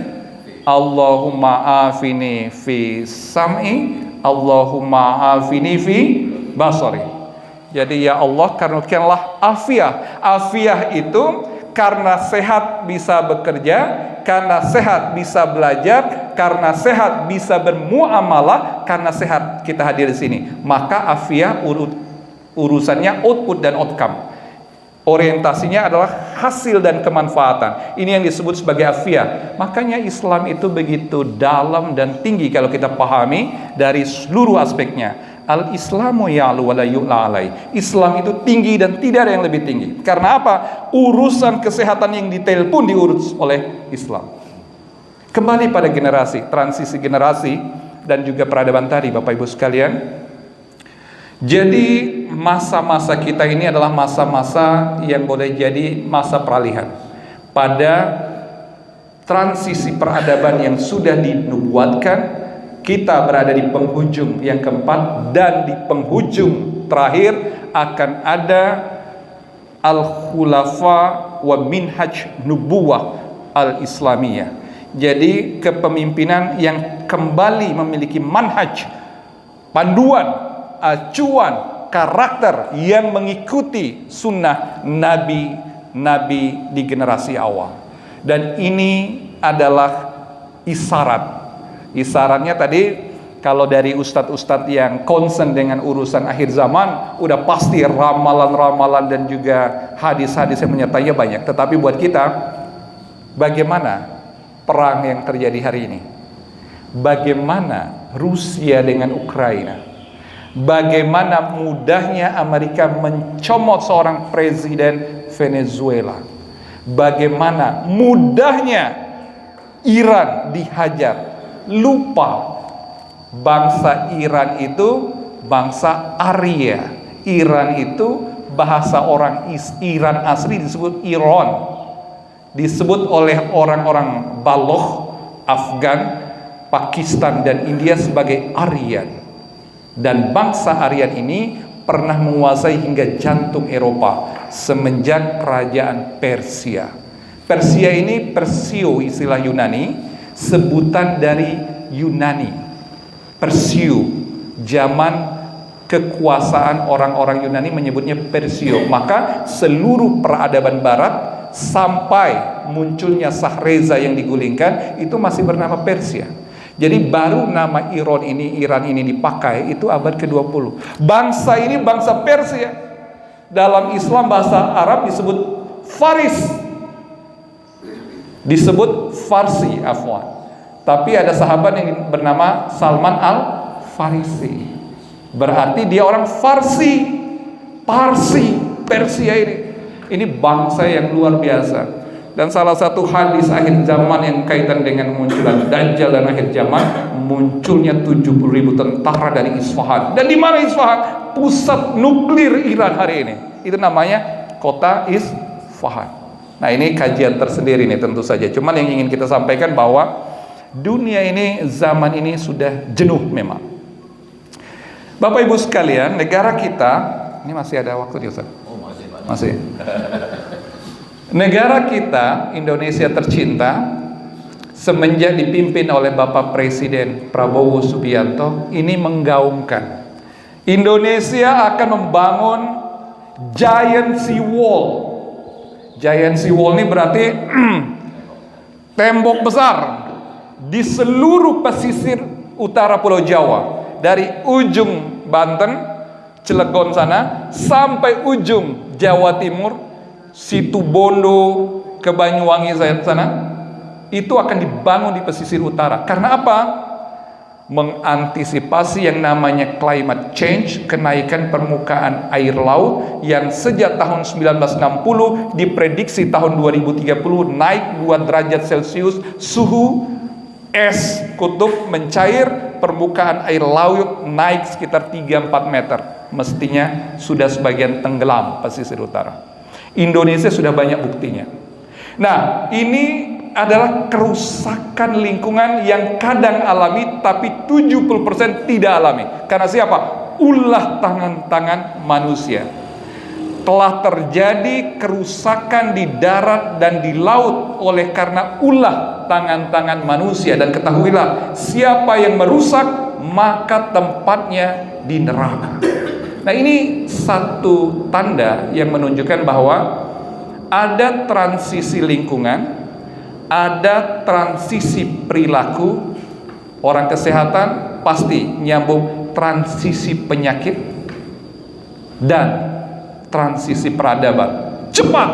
Allahumma afini fi sam'i, Allahumma afini fi basari. Jadi ya Allah, karuniakanlah afiah. Afiah itu karena sehat bisa bekerja, karena sehat bisa belajar, karena sehat bisa bermuamalah, karena sehat kita hadir di sini. Maka afiah urusannya output dan outcome. Orientasinya adalah hasil dan kemanfaatan. Ini yang disebut sebagai afiah. Makanya Islam itu begitu dalam dan tinggi kalau kita pahami dari seluruh aspeknya. Al-Islamu ya'lu wa la yu'la alai. Islam itu tinggi dan tidak ada yang lebih tinggi. Karena apa? Urusan kesehatan yang detail pun diurus oleh Islam. Kembali pada generasi, transisi generasi dan juga peradaban tadi, Bapak Ibu sekalian. Jadi masa-masa kita ini adalah masa-masa yang boleh jadi masa peralihan pada transisi peradaban yang sudah dinubuatkan. Kita berada di penghujung yang keempat, dan di penghujung terakhir akan ada al-khulafa wa minhaj nubuwah al-islamiyah. Jadi kepemimpinan yang kembali memiliki manhaj, panduan, acuan, karakter yang mengikuti sunnah nabi-nabi di generasi awal. Dan ini adalah isyarat. Isyaratnya tadi, kalau dari ustadz-ustadz yang concern dengan urusan akhir zaman, udah pasti ramalan-ramalan dan juga hadis-hadis yang menyertainya banyak. Tetapi buat kita, bagaimana perang yang terjadi hari ini? Bagaimana Rusia dengan Ukraina? Bagaimana mudahnya Amerika mencomot seorang presiden Venezuela? Bagaimana mudahnya Iran dihajar? Lupa, bangsa Iran itu bangsa Arya. Iran itu bahasa orang Iran asli disebut Iran. Disebut oleh orang-orang Baloch, Afgan, Pakistan dan India sebagai Aryan. Dan bangsa Aryan ini pernah menguasai hingga jantung Eropa semenjak kerajaan Persia. Persia ini Persio, istilah Yunani, sebutan dari Yunani. Persio, zaman kekuasaan orang-orang Yunani menyebutnya Persio. Maka seluruh peradaban barat sampai munculnya Shah Reza yang digulingkan itu masih bernama Persia. Jadi baru nama Iran ini dipakai itu abad ke-20. Bangsa ini bangsa Persia. Dalam Islam bahasa Arab disebut Faris, disebut Farsi, afwan. Tapi ada sahabat yang bernama Salman al-Farisi. Berarti dia orang Farsi, Parsi, Persia ini. Ini bangsa yang luar biasa. Dan salah satu hadis akhir zaman yang kaitan dengan munculan Dajjal dan akhir zaman, munculnya 70.000 tentara dari Isfahan. Dan di mana Isfahan? Pusat nuklir Iran hari ini. Itu namanya kota Isfahan. Nah, ini kajian tersendiri nih tentu saja. Cuman yang ingin kita sampaikan bahwa dunia ini, zaman ini sudah jenuh memang. Bapak Ibu sekalian, negara kita, ini masih ada waktu di Ustaz? Oh, masih. Negara kita, Indonesia tercinta, semenjak dipimpin oleh Bapak Presiden Prabowo Subianto, ini menggaungkan Indonesia akan membangun Giant Sea Wall. Giant Sea Wall ini berarti tembok besar di seluruh pesisir utara Pulau Jawa, dari ujung Banten, Cilegon sana, sampai ujung Jawa Timur, Situbondo ke Banyuwangi sana, itu akan dibangun di pesisir utara. Karena apa? Mengantisipasi yang namanya climate change, kenaikan permukaan air laut yang sejak tahun 1960 diprediksi tahun 2030 naik 2 derajat Celcius, suhu es kutub mencair, permukaan air laut naik sekitar 3-4 meter. Mestinya sudah sebagian tenggelam pesisir utara. Indonesia sudah banyak buktinya. Nah, ini adalah kerusakan lingkungan yang kadang alami, tapi 70% tidak alami. Karena siapa? Ulah tangan-tangan manusia. telah terjadi kerusakan di darat dan di laut oleh karena ulah tangan-tangan manusia, dan ketahuilah siapa yang merusak maka tempatnya di neraka. Nah, ini satu tanda yang menunjukkan bahwa ada transisi lingkungan, ada transisi perilaku. Orang kesehatan pasti nyambung transisi penyakit dan transisi peradaban. Cepat.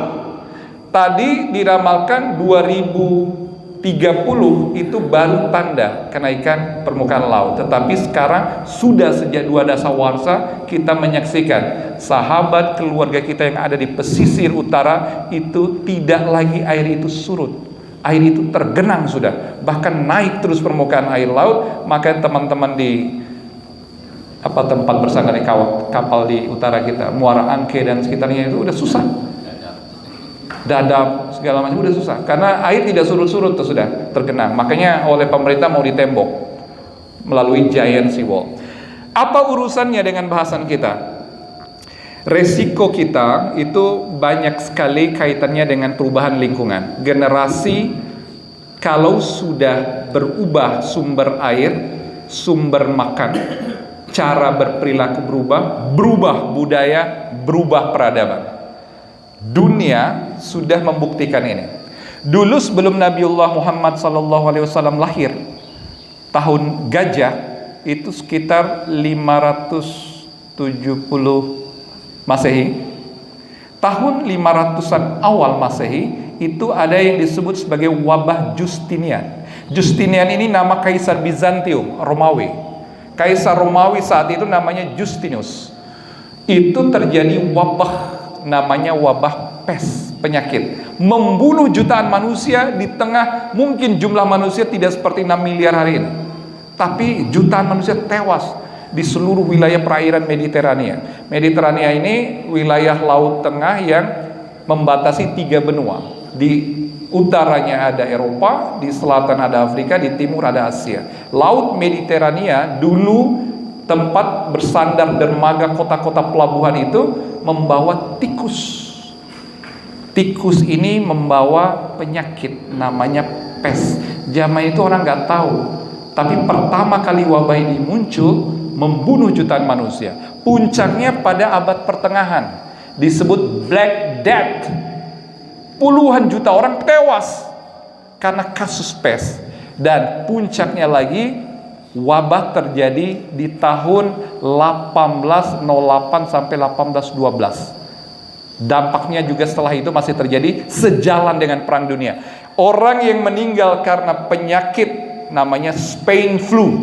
Tadi diramalkan 2030 itu baru tanda kenaikan permukaan laut. Tetapi sekarang sudah sejak 2 dasawarsa kita menyaksikan sahabat keluarga kita yang ada di pesisir utara itu tidak lagi air itu surut. Air itu tergenang sudah, bahkan naik terus permukaan air laut. Maka teman-teman di tempat bersandar di kapal di utara kita, Muara Angke dan sekitarnya itu udah susah, Dadap segala macam udah susah karena air tidak surut-surut tuh sudah tergenang. Makanya oleh pemerintah mau ditembok melalui giant seawall. Apa urusannya dengan bahasan kita? Resiko kita itu banyak sekali kaitannya dengan perubahan lingkungan. Generasi kalau sudah berubah sumber air, sumber makan, cara berperilaku berubah budaya, berubah peradaban. Dunia sudah membuktikan ini. Dulu sebelum Nabiullah Muhammad SAW lahir, tahun gajah itu sekitar 570 Masehi. Tahun 500-an awal Masehi itu ada yang disebut sebagai wabah Justinian. Justinian ini nama Kaisar Bizantium, Romawi. Kaisar Romawi saat itu namanya Justinus. Itu terjadi wabah, namanya wabah pes, penyakit, membunuh jutaan manusia di tengah mungkin jumlah manusia tidak seperti 6 miliar hari ini, tapi jutaan manusia tewas di seluruh wilayah perairan Mediterania. Mediterania ini wilayah laut tengah yang membatasi 3 benua. Di utaranya ada Eropa, di selatan ada Afrika, di timur ada Asia. Laut Mediterania dulu tempat bersandar dermaga kota-kota pelabuhan itu membawa tikus. Tikus ini membawa penyakit namanya pes. Zaman itu orang nggak tahu, tapi pertama kali wabah ini muncul membunuh jutaan manusia. Puncaknya pada abad pertengahan, disebut Black Death. Puluhan juta orang tewas karena kasus pes. Dan puncaknya lagi, wabah terjadi di tahun 1808 sampai 1812. Dampaknya juga setelah itu masih terjadi sejalan dengan Perang Dunia. Orang yang meninggal karena penyakit namanya Spain flu,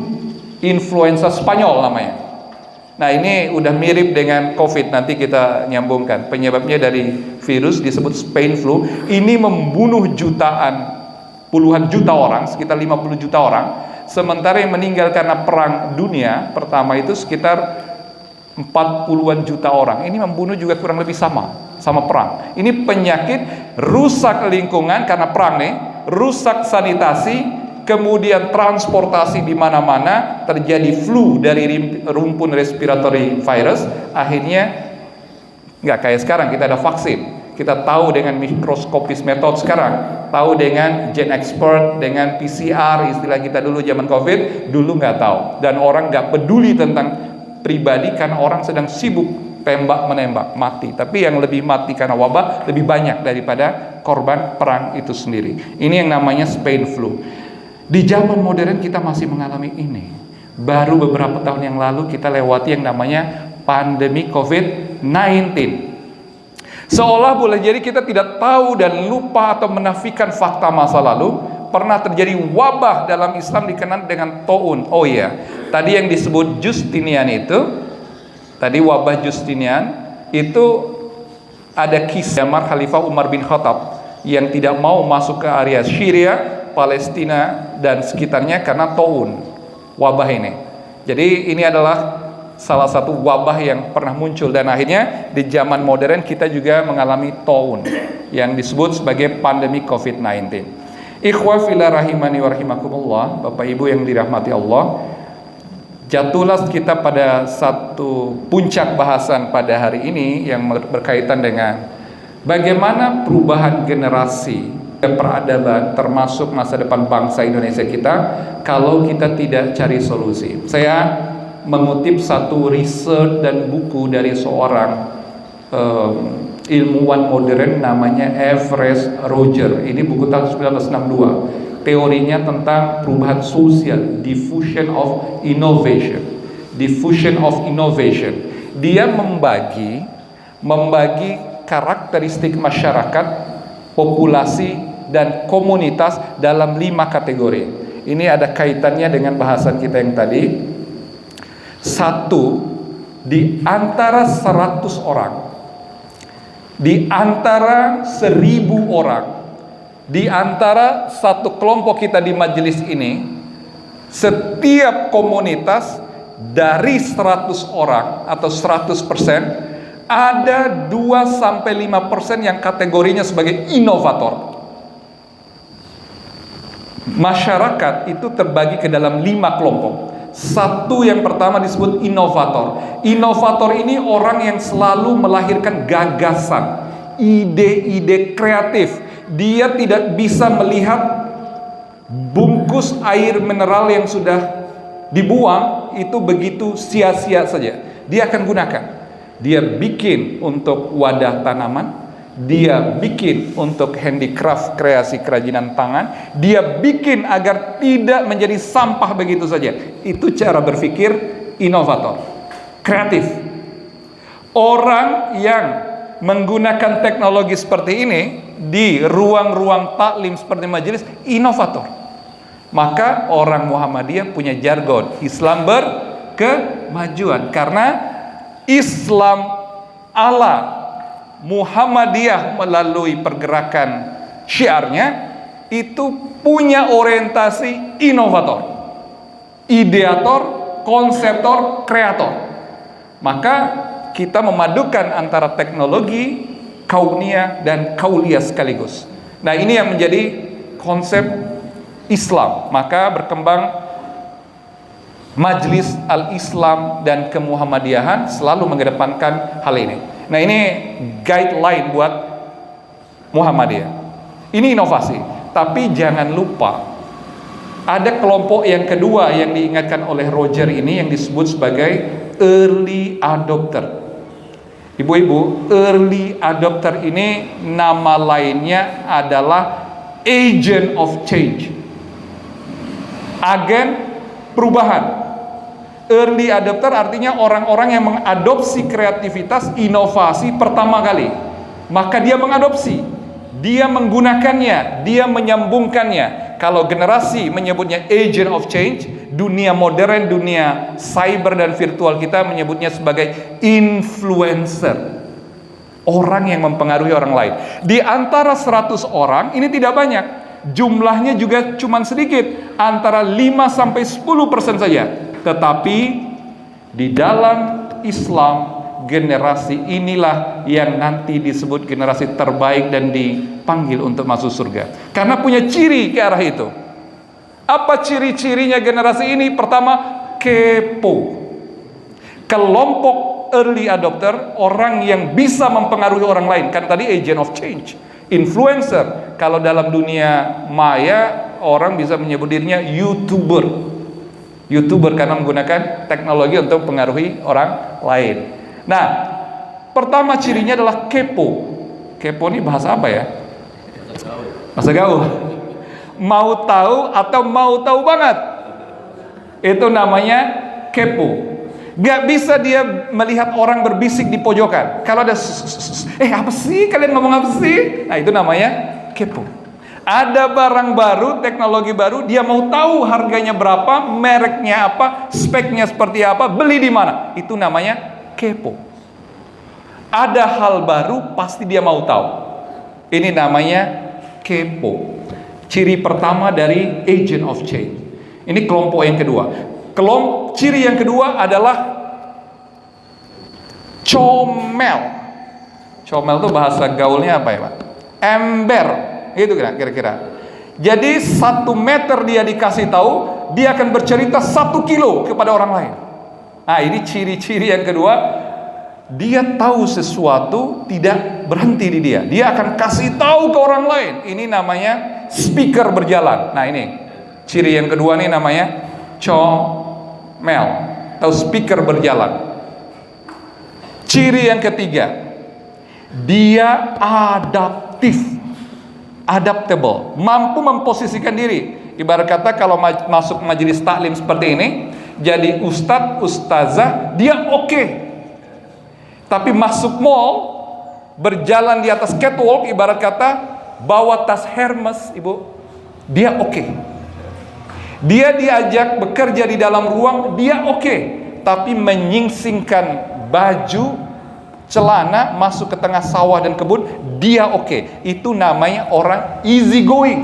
influenza Spanyol namanya. Nah, ini udah mirip dengan COVID, nanti kita nyambungkan. Penyebabnya dari virus disebut Spain flu. Ini membunuh puluhan juta orang, sekitar 50 juta orang. Sementara yang meninggal karena Perang Dunia Pertama itu sekitar 40-an juta orang. Ini membunuh juga kurang lebih sama perang. Ini penyakit, rusak lingkungan karena perang nih, rusak sanitasi, kemudian transportasi di mana-mana, terjadi flu dari rumpun respiratory virus. Akhirnya nggak kayak sekarang, kita ada vaksin, kita tahu dengan mikroskopis metode sekarang, tahu dengan gen expert, dengan PCR, istilah kita dulu zaman COVID, dulu nggak tahu. Dan orang nggak peduli tentang pribadi karena orang sedang sibuk tembak menembak, mati. Tapi yang lebih mati karena wabah lebih banyak daripada korban perang itu sendiri. Ini yang namanya Spain flu. Di zaman modern kita masih mengalami ini. Baru beberapa tahun yang lalu kita lewati yang namanya pandemi COVID-19. Seolah boleh jadi kita tidak tahu dan lupa atau menafikan fakta masa lalu. Pernah terjadi wabah dalam Islam dikenal dengan taun. Oh iya, tadi yang disebut Justinian itu, tadi wabah Justinian itu ada kisah Khalifah Umar bin Khattab yang tidak mau masuk ke area Syria, Palestina dan sekitarnya karena taun, wabah ini. Jadi ini adalah salah satu wabah yang pernah muncul, dan akhirnya di zaman modern kita juga mengalami taun yang disebut sebagai pandemi COVID-19. Ikhwah fillah rahimani wa rahimakumullah, Bapak Ibu yang dirahmati Allah, Jatuhlah kita pada satu puncak bahasan pada hari ini yang berkaitan dengan bagaimana perubahan generasi dan peradaban termasuk masa depan bangsa Indonesia kita kalau kita tidak cari solusi. Saya mengutip satu riset dan buku dari seorang ilmuwan modern namanya Everest Roger. Ini buku tahun 1962. Teorinya tentang perubahan sosial, diffusion of innovation. Dia membagi karakteristik masyarakat, populasi dan komunitas dalam 5 kategori. Ini ada kaitannya dengan bahasan kita yang tadi. 1, di antara 100 orang, di antara 1000 orang, di antara satu kelompok kita di majelis ini, setiap komunitas dari 100 orang atau 100%, ada 2-5% yang kategorinya sebagai inovator. Masyarakat itu terbagi ke dalam 5 kelompok. Satu yang pertama disebut inovator. Inovator ini orang yang selalu melahirkan gagasan, ide-ide kreatif. Dia tidak bisa melihat bungkus air mineral yang sudah dibuang itu begitu sia-sia saja. Dia akan gunakan. Dia bikin untuk wadah tanaman, dia bikin untuk handicraft, kreasi kerajinan tangan, dia bikin agar tidak menjadi sampah begitu saja. Itu cara berpikir inovator, kreatif. Orang yang menggunakan teknologi seperti ini di ruang-ruang taklim seperti majelis, inovator. Maka orang Muhammadiyah punya jargon Islam berkemajuan, karena Islam ala Muhammadiyah melalui pergerakan syiarnya itu punya orientasi inovator, ideator, konseptor, kreator. Maka kita memadukan antara teknologi kauniyah dan kauliyah sekaligus. Nah, ini yang menjadi konsep Islam. Maka berkembang Majlis Al-Islam dan Kemuhammadiyahan selalu mengedepankan hal ini. Nah, ini guideline buat Muhammadiyah. Ini inovasi. Tapi jangan lupa ada kelompok yang kedua yang diingatkan oleh Roger ini yang disebut sebagai early adopter. Ibu-ibu, early adopter ini nama lainnya adalah agent of change, agen perubahan. Early adopter artinya orang-orang yang mengadopsi kreativitas, inovasi pertama kali. Maka dia mengadopsi, dia menggunakannya, dia menyambungkannya. Kalau generasi menyebutnya agent of change, dunia modern, dunia cyber dan virtual kita menyebutnya sebagai influencer. Orang yang mempengaruhi orang lain. Di antara 100 orang, ini tidak banyak. Jumlahnya juga cuma sedikit, antara 5-10% saja. Tetapi di dalam Islam, generasi inilah yang nanti disebut generasi terbaik dan dipanggil untuk masuk surga. Karena punya ciri ke arah itu. Apa ciri-cirinya generasi ini? Pertama, kepo. Kelompok early adopter, orang yang bisa mempengaruhi orang lain. Kan tadi agent of change, influencer. Kalau dalam dunia maya, orang bisa menyebut dirinya YouTuber. YouTuber karena menggunakan teknologi untuk mempengaruhi orang lain. Nah, pertama cirinya adalah kepo. Kepo ini bahasa apa ya? Bahasa gaul. Mau tahu atau mau tahu banget. Itu namanya kepo. Gak bisa dia melihat orang berbisik di pojokan. Kalau ada apa sih, kalian ngomong apa sih? Nah, itu namanya kepo. Ada barang baru, teknologi baru, dia mau tahu harganya berapa, mereknya apa, speknya seperti apa, beli di mana. Itu namanya kepo. Ada hal baru, pasti dia mau tahu. Ini namanya kepo. Ciri pertama dari agent of change. Ini kelompok yang kedua. Ciri yang kedua adalah comel. Comel itu bahasa gaulnya apa ya, Pak? Ember. Itu kira-kira. Jadi 1 meter dia dikasih tahu, dia akan bercerita 1 kilo kepada orang lain. Nah, ini ciri-ciri yang kedua. Dia tahu sesuatu, tidak berhenti di dia. Dia akan kasih tahu ke orang lain. Ini namanya speaker berjalan. Nah, ini ciri yang kedua nih namanya comel atau speaker berjalan. Ciri yang ketiga, dia adaptif, adaptable, mampu memposisikan diri. Ibarat kata kalau masuk majelis taklim seperti ini, jadi ustadz, ustazah, dia oke. Tapi masuk mall, berjalan di atas catwalk, ibarat kata bawa tas Hermes, ibu, dia oke. Dia diajak bekerja di dalam ruang, dia oke. Tapi menyingsingkan baju, celana, masuk ke tengah sawah dan kebun, dia oke. Itu namanya orang easy going,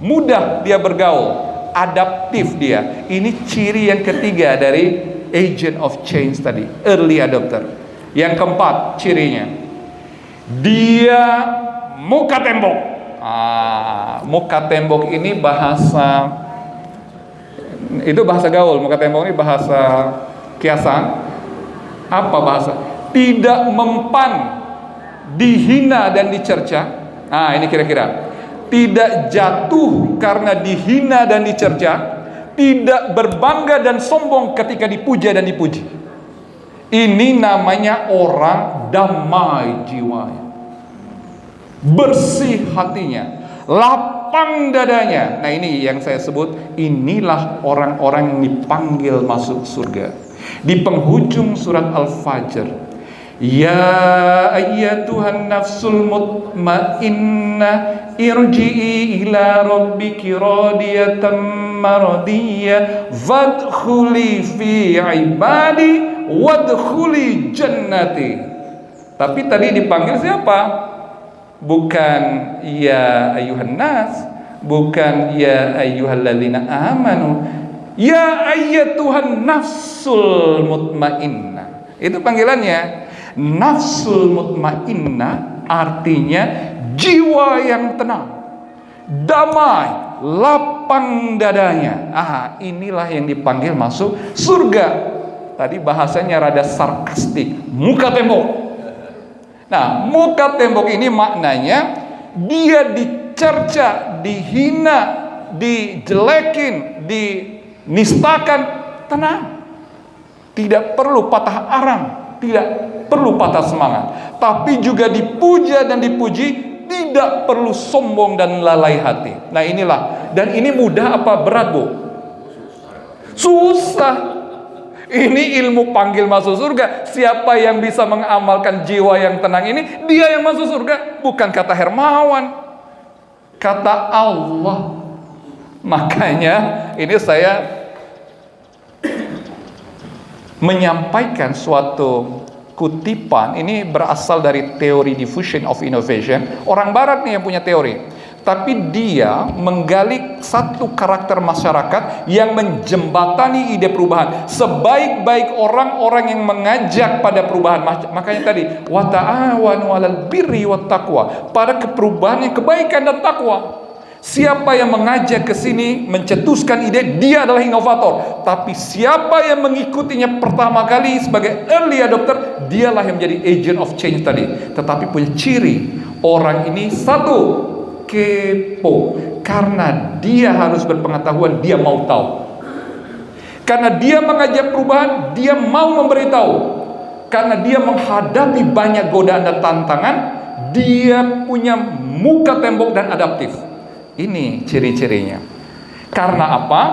mudah dia bergaul, adaptif dia. Ini ciri yang ketiga dari agent of change tadi, early adopter. Yang keempat cirinya, dia muka tembok. Muka tembok ini bahasa, itu bahasa gaul. Muka tembok ini bahasa kiasan. Apa bahasa? Tidak mempan, dihina dan dicerca. Ini kira-kira. Tidak jatuh karena dihina dan dicerca. Tidak berbangga dan sombong ketika dipuja dan dipuji. Ini namanya orang damai jiwanya, bersih hatinya, lapang dadanya. Nah, ini yang saya sebut, inilah orang-orang yang dipanggil masuk surga. Di penghujung surat Al-Fajr, ya ayyatuhan nafsul mutmainnah irji'i ila rabbiki radiyatan maradiyah fadkhuli fi ibadi wadkhuli jannati. Tapi tadi dipanggil siapa? Bukan ya ayyuhan nas, bukan ya ayyuhalladzina amanu, ya ayyatuhan nafsul mutmainnah. Itu panggilannya. Nafsul mutmainnah artinya jiwa yang tenang, damai, lapang dadanya. Inilah yang dipanggil masuk surga. Tadi bahasanya rada sarkastik, muka tembok. Nah, muka tembok ini maknanya dia dicerca, dihina, dijelekin, dinistakan, tenang. Tidak perlu patah arang, tidak perlu patah semangat, tapi juga dipuja dan dipuji, tidak perlu sombong dan lalai hati. Nah, inilah. Dan ini mudah apa berat, Bu? Susah. Ini ilmu panggil masuk surga. Siapa yang bisa mengamalkan jiwa yang tenang ini, dia yang masuk surga. Bukan kata Hermawan, kata Allah. Makanya ini saya menyampaikan suatu kutipan. Ini berasal dari teori diffusion of innovation. Orang barat nih yang punya teori. Tapi dia menggali satu karakter masyarakat yang menjembatani ide perubahan. Sebaik-baik orang-orang yang mengajak pada perubahan. Makanya tadi, wa ta'awanu 'alal birri wat taqwa, pada perubahan yang kebaikan dan takwa. Siapa yang mengajak ke sini mencetuskan ide, dia adalah inovator. Tapi siapa yang mengikutinya pertama kali sebagai early adopter, dialah yang menjadi agent of change tadi. Tetapi punya ciri, orang ini satu, kepo, karena dia harus berpengetahuan, dia mau tahu. Karena dia mengajak perubahan, dia mau memberitahu. Karena dia menghadapi banyak godaan dan tantangan, dia punya muka tembok dan adaptif. Ini ciri-cirinya. Karena apa?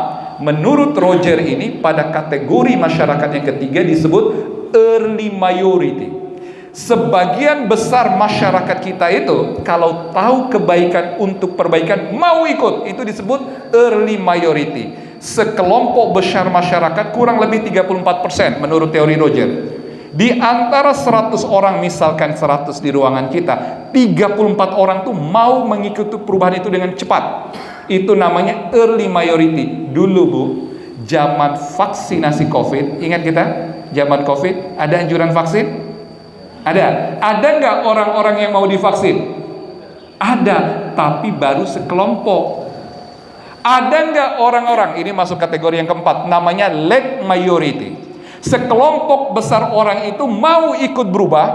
Menurut Roger ini, pada kategori masyarakat yang ketiga disebut early majority. Sebagian besar masyarakat kita itu kalau tahu kebaikan untuk perbaikan mau ikut, itu disebut early majority. Sekelompok besar masyarakat kurang lebih 34% menurut teori Roger. Di antara 100 orang, misalkan 100 di ruangan kita, 34 orang tuh mau mengikuti perubahan itu dengan cepat. Itu namanya early majority. Dulu, Bu, zaman vaksinasi COVID, ingat kita? Zaman COVID ada anjuran vaksin? Ada nggak orang-orang yang mau divaksin? Ada, tapi baru sekelompok. Ada nggak orang-orang, ini masuk kategori yang keempat, namanya late majority. Sekelompok besar orang itu mau ikut berubah,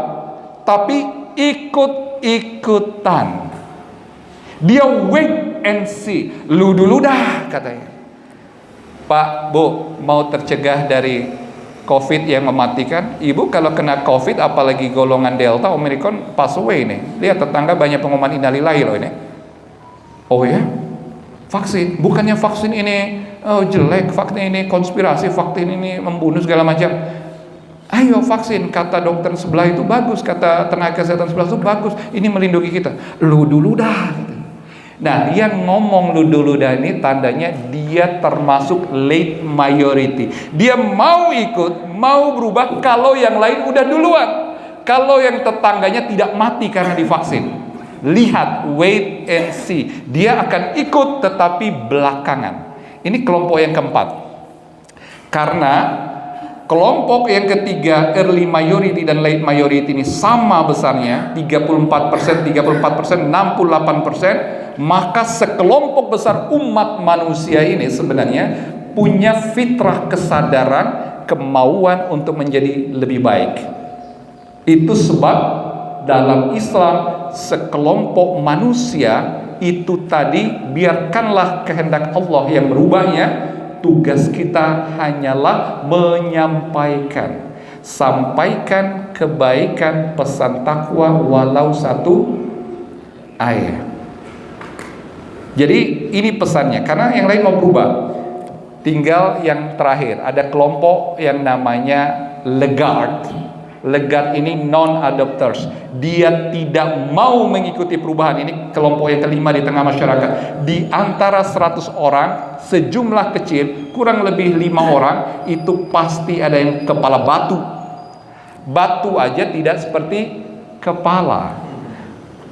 tapi ikut-ikutan. Dia wait and see. Lu dulu dah katanya. Pak, Bu, mau tercegah dari COVID yang mematikan? Ibu kalau kena COVID, apalagi golongan Delta, Omicron, pass away nih. Lihat tetangga banyak pengumuman innalillahi loh ini. Oh ya? Vaksin, bukannya vaksin ini jelek, vaksin ini konspirasi, vaksin ini membunuh segala macam. Ayo vaksin, kata dokter sebelah itu bagus, kata tenaga kesehatan sebelah itu bagus, ini melindungi kita. Lu dulu dah. Nah, yang ngomong lu dulu dah ini tandanya dia termasuk late majority. Dia mau ikut, mau berubah kalau yang lain udah duluan. Kalau yang tetangganya tidak mati karena divaksin. Lihat, wait and see. Dia akan ikut tetapi belakangan. Ini kelompok yang keempat. Karena kelompok yang ketiga, early majority dan late majority ini sama besarnya, 34%, 68%, maka sekelompok besar umat manusia ini sebenarnya punya fitrah kesadaran, kemauan untuk menjadi lebih baik. Itu sebab dalam Islam sekelompok manusia itu tadi biarkanlah kehendak Allah yang merubahnya. Tugas kita hanyalah menyampaikan, sampaikan kebaikan, pesan takwa walau satu ayat. Jadi ini pesannya, karena yang lain mau berubah. Tinggal yang terakhir, ada kelompok yang namanya Lagarde. Lagarde ini non-adopters. Dia tidak mau mengikuti perubahan. Ini kelompok yang kelima di tengah masyarakat. Di antara 100 orang, sejumlah kecil, kurang lebih 5 orang, itu pasti ada yang kepala batu. Batu aja tidak seperti kepala.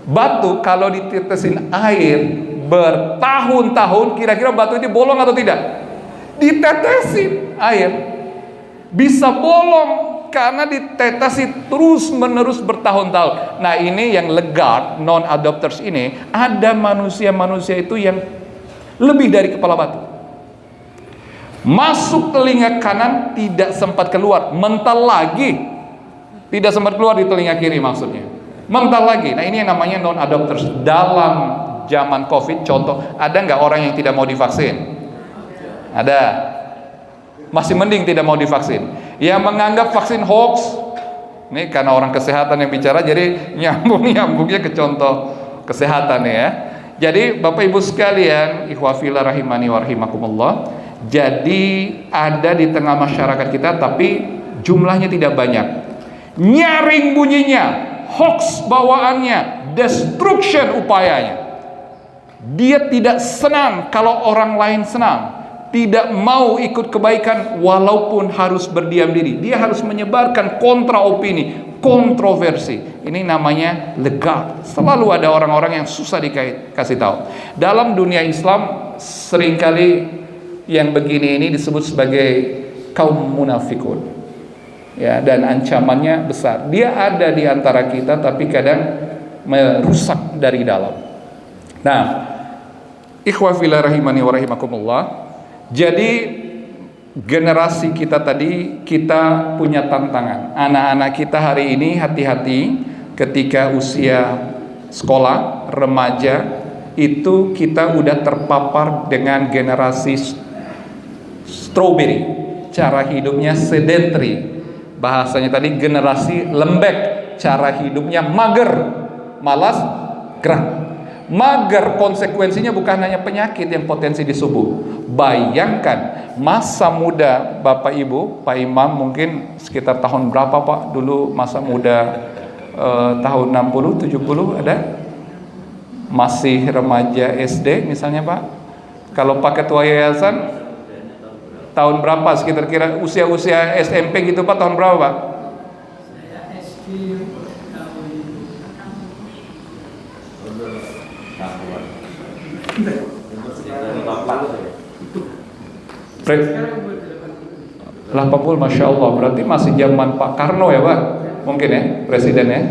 Batu kalau ditetesin air bertahun-tahun, kira-kira batu itu bolong atau tidak? Ditetesin air bisa bolong karena ditetesi terus menerus bertahun-tahun. Nah, ini yang Lagarde non-adopters ini, ada manusia-manusia itu yang lebih dari kepala batu. Masuk telinga kanan tidak sempat keluar, mental lagi tidak sempat keluar di telinga kiri, maksudnya mental lagi. Nah, ini yang namanya non-adopters. Dalam zaman COVID, contoh, ada nggak orang yang tidak mau divaksin? Ada. Masih mending tidak mau divaksin. Yang menganggap vaksin hoax, ini karena orang kesehatan yang bicara, jadi nyambungnya ke contoh kesehatan ya. Jadi Bapak Ibu sekalian, ikhwafillah rahimani wa rahimakumullah. Jadi ada di tengah masyarakat kita, tapi jumlahnya tidak banyak. Nyaring bunyinya, hoax bawaannya, destruction upayanya. Dia tidak senang kalau orang lain senang. Tidak mau ikut kebaikan walaupun harus berdiam diri. Dia harus menyebarkan kontra opini, kontroversi. Ini namanya Lagarde. Selalu ada orang-orang yang susah dikasih tahu. Dalam dunia Islam seringkali yang begini ini disebut sebagai kaum munafikun. Ya, dan ancamannya besar. Dia ada di antara kita tapi kadang merusak dari dalam. Nah, ikhwah fillah rahimani wa rahimakumullah. Jadi generasi kita tadi, kita punya tantangan. Anak-anak kita hari ini hati-hati ketika usia sekolah, remaja, itu kita udah terpapar dengan generasi strawberry. Cara hidupnya sedentary. Bahasanya tadi generasi lembek. Cara hidupnya mager, malas gerak. Mager konsekuensinya bukan hanya penyakit yang potensi disembuh. Bayangkan masa muda Bapak Ibu, Pak Imam mungkin sekitar tahun berapa Pak dulu masa muda, tahun 60, 70 ada? Masih remaja SD misalnya Pak. Kalau Pak Ketua Yayasan tahun berapa sekitar kira usia-usia SMP gitu Pak, tahun berapa Pak? Saya 80, Masya Allah, berarti masih zaman Pak Karno ya Pak, mungkin ya, presiden ya,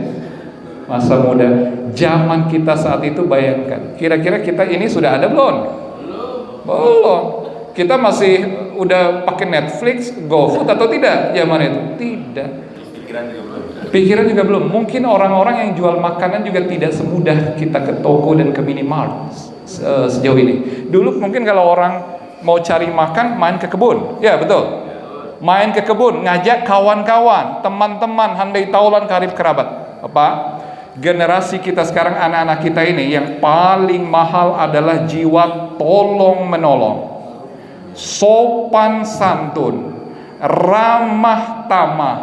masa muda. Zaman kita saat itu bayangkan, kira-kira kita ini sudah ada belum? Belum. Kita masih udah pakai Netflix, GoFood atau tidak zaman itu? Tidak. Pikiran juga belum. Mungkin orang-orang yang jual makanan juga tidak semudah kita ke toko dan ke minimart sejauh ini. Dulu mungkin kalau orang mau cari makan, main ke kebun. Ya, betul. Main ke kebun, ngajak kawan-kawan, teman-teman, handai taulan, karib kerabat. Apa? Generasi kita sekarang, anak-anak kita ini yang paling mahal adalah jiwa tolong menolong, sopan santun, ramah tamah,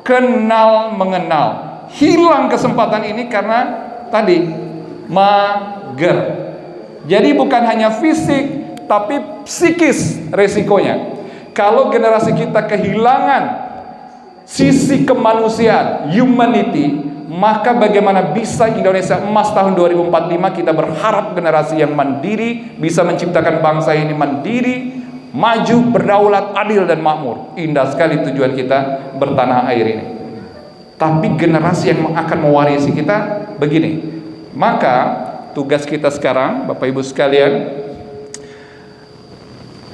kenal mengenal. Hilang kesempatan ini karena tadi mager. Jadi bukan hanya fisik tapi psikis resikonya. Kalau generasi kita kehilangan sisi kemanusiaan, humanity, maka bagaimana bisa Indonesia emas tahun 2045? Kita berharap generasi yang mandiri, bisa menciptakan bangsa ini mandiri, maju, berdaulat, adil dan makmur. Indah sekali tujuan kita bertanah air ini. Tapi generasi yang akan mewarisi kita begini. Maka tugas kita sekarang, Bapak Ibu sekalian,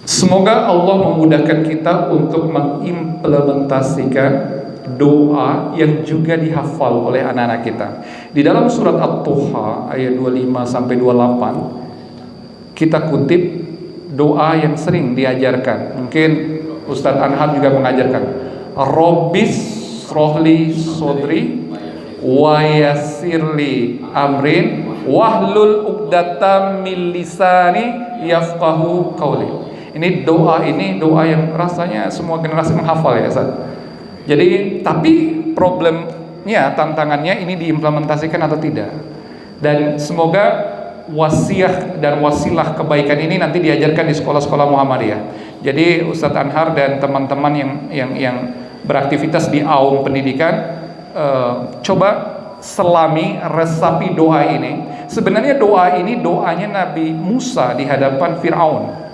semoga Allah memudahkan kita untuk mengimplementasikan doa yang juga dihafal oleh anak-anak kita. Di dalam surat At-Tuha ayat 25 sampai 28 kita kutip doa yang sering diajarkan. Mungkin Ustadz Anhar juga mengajarkan. Robbis rohli sodri wa yassirli amrin wahlul uqdatam min lisani yafqahu qawli. Ini doa yang rasanya semua generasi menghafal ya, Ustaz. Jadi, tapi problemnya, tantangannya ini diimplementasikan atau tidak. Dan semoga wasiah dan wasilah kebaikan ini nanti diajarkan di sekolah-sekolah Muhammadiyah. Jadi Ustadz Anhar dan teman-teman yang beraktivitas di aum pendidikan, coba selami, resapi doa ini. Sebenarnya doa ini doanya Nabi Musa di hadapan Fir'aun.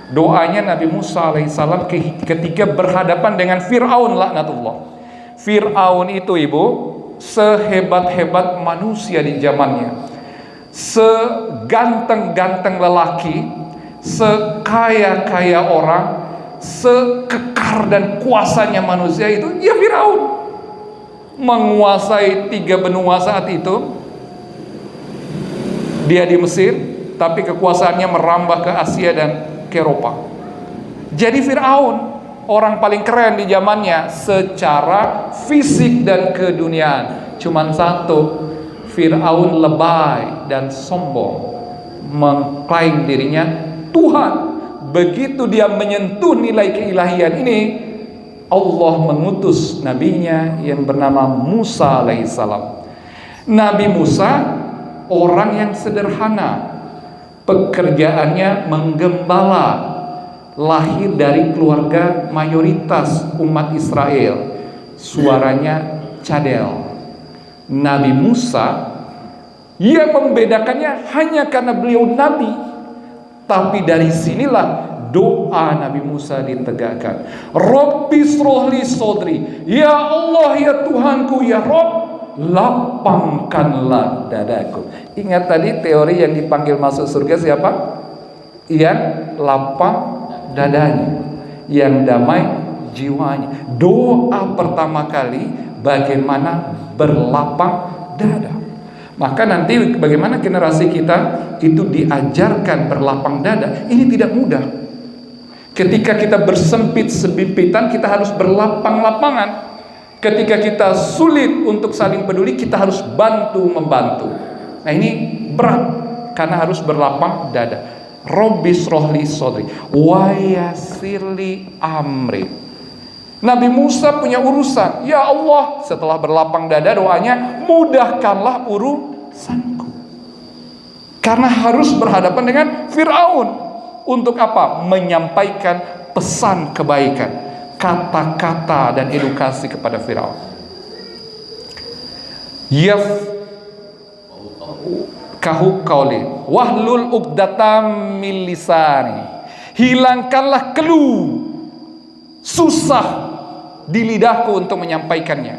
Doanya Nabi Musa alaihissalam ketika berhadapan dengan Fir'aun laknatullah. Fir'aun itu, Ibu, sehebat-hebat manusia di zamannya, seganteng-ganteng lelaki, sekaya-kaya orang, sekekar dan kuasanya manusia itu, ya Fir'aun. Menguasai 3 benua saat itu. Dia di Mesir, tapi kekuasaannya merambah ke Asia dan ke Eropa. Jadi Fir'aun orang paling keren di zamannya secara fisik dan keduniaan. Cuman satu, Fir'aun lebay dan sombong, mengklaim dirinya Tuhan. Begitu dia menyentuh nilai keilahian ini, Allah mengutus nabinya yang bernama Musa alaihissalam. Nabi Musa orang yang sederhana, pekerjaannya menggembala, lahir dari keluarga mayoritas umat Israel, suaranya cadel. Nabi Musa yang membedakannya hanya karena beliau nabi, tapi dari sinilah doa Nabi Musa ditegakkan. Rabbis rohli sodri, ya Allah, ya Tuhanku, ya Rabb, lapangkanlah dadaku. Ingat tadi teori yang dipanggil masuk surga siapa? Yang lapang dadanya, yang damai jiwanya. Doa pertama kali bagaimana berlapang dada. Maka nanti bagaimana generasi kita itu diajarkan berlapang dada. Ini tidak mudah. Ketika kita bersempit-sempitan, kita harus berlapang-lapangan. Ketika kita sulit untuk saling peduli, kita harus bantu-membantu. Nah ini berat, karena harus berlapang dada. Robbis rohli sodri wa yassirli amri. Nabi Musa punya urusan. Ya Allah, setelah berlapang dada doanya, mudahkanlah urusanku. Karena harus berhadapan dengan Fir'aun. Untuk apa? Menyampaikan pesan kebaikan, kata-kata dan edukasi kepada Fir'aun. Kahu qauli wahlul uqdatam min lisani. Hilangkanlah keluh, susah di lidahku untuk menyampaikannya.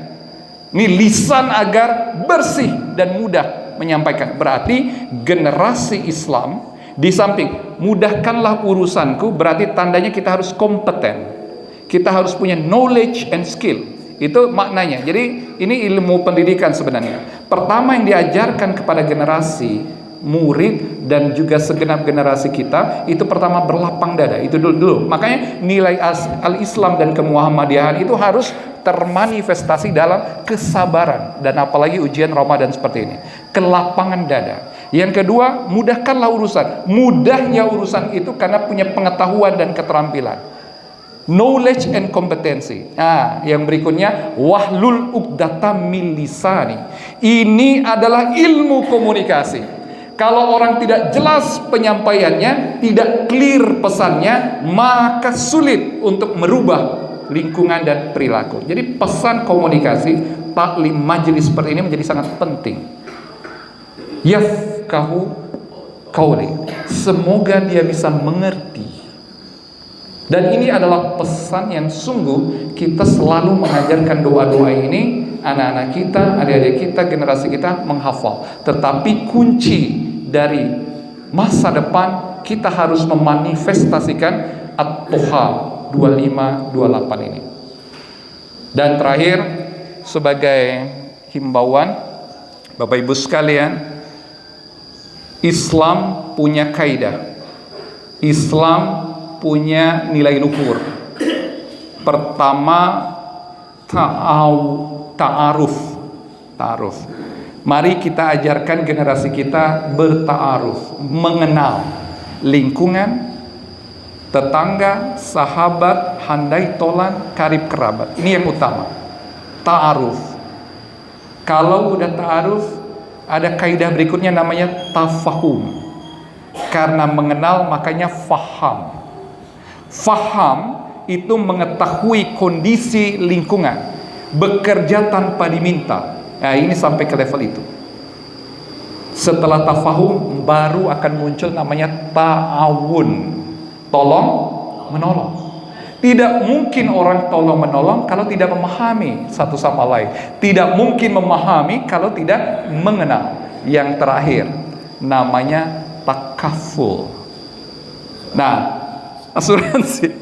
Ini lisan agar bersih dan mudah menyampaikan. Berarti generasi Islam, Di samping mudahkanlah urusanku, berarti tandanya kita harus kompeten, kita harus punya knowledge and skill. Itu maknanya. Jadi ini ilmu pendidikan sebenarnya. Pertama yang diajarkan kepada generasi murid dan juga segenap generasi kita, itu pertama berlapang dada. Itu dulu. Makanya nilai al-Islam dan kemuhammadiyahan itu harus termanifestasi dalam kesabaran, dan apalagi ujian Ramadan seperti ini. Kelapangan dada. Yang kedua, mudahkanlah urusan. Mudahnya urusan itu karena punya pengetahuan dan keterampilan. Knowledge and kompetensi. Nah, yang berikutnya, wahlul uqdatam min lisani. Ini adalah ilmu komunikasi. Kalau orang tidak jelas penyampaiannya, tidak clear pesannya, maka sulit untuk merubah lingkungan dan perilaku. Jadi pesan komunikasi, taklim majelis seperti ini menjadi sangat penting. Yafqahu qauli. Semoga dia bisa mengerti. Dan ini adalah pesan yang sungguh kita selalu mengajarkan doa-doa ini. Anak-anak kita, adik-adik kita, generasi kita menghafal. Tetapi kunci dari masa depan, kita harus memanifestasikan At-Toha 25-28 ini. Dan terakhir, sebagai himbauan, Bapak Ibu sekalian, Islam punya kaidah, Islam punya nilai luhur. Pertama, ta'aruf. Mari kita ajarkan generasi kita berta'aruf, mengenal lingkungan, tetangga, sahabat, handai tolan, karib kerabat. Ini yang utama, ta'aruf. Kalau udah ta'aruf, ada kaidah berikutnya namanya tafahum. Karena mengenal makanya faham. Faham itu mengetahui kondisi lingkungan, bekerja tanpa diminta. Nah, ini sampai ke level itu. Setelah tafahum, baru akan muncul namanya ta'awun, tolong menolong. Tidak mungkin orang tolong menolong kalau tidak memahami satu sama lain. Tidak mungkin memahami kalau tidak mengenal. Yang terakhir namanya takaful. Nah, asuransi.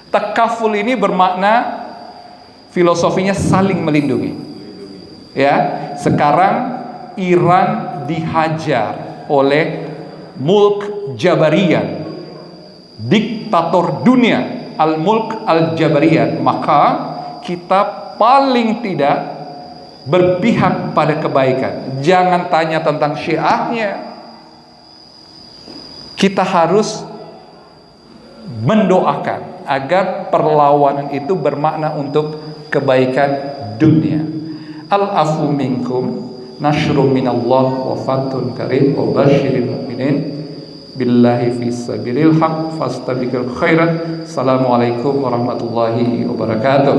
Takaful ini bermakna filosofinya saling melindungi. Ya, sekarang Iran dihajar oleh Mulk Jabarian, diktator dunia, Al-Mulk Al-Jabarian. Maka kita paling tidak berpihak pada kebaikan. Jangan tanya tentang syiahnya. Kita harus mendoakan agar perlawanan itu bermakna untuk kebaikan dunia. Al-afu minkum nasrum minallah wa fatun karim wa basyiril mu'minin billahi fis sabilil haq fastabiqul khairat. Assalamualaikum warahmatullahi wabarakatuh.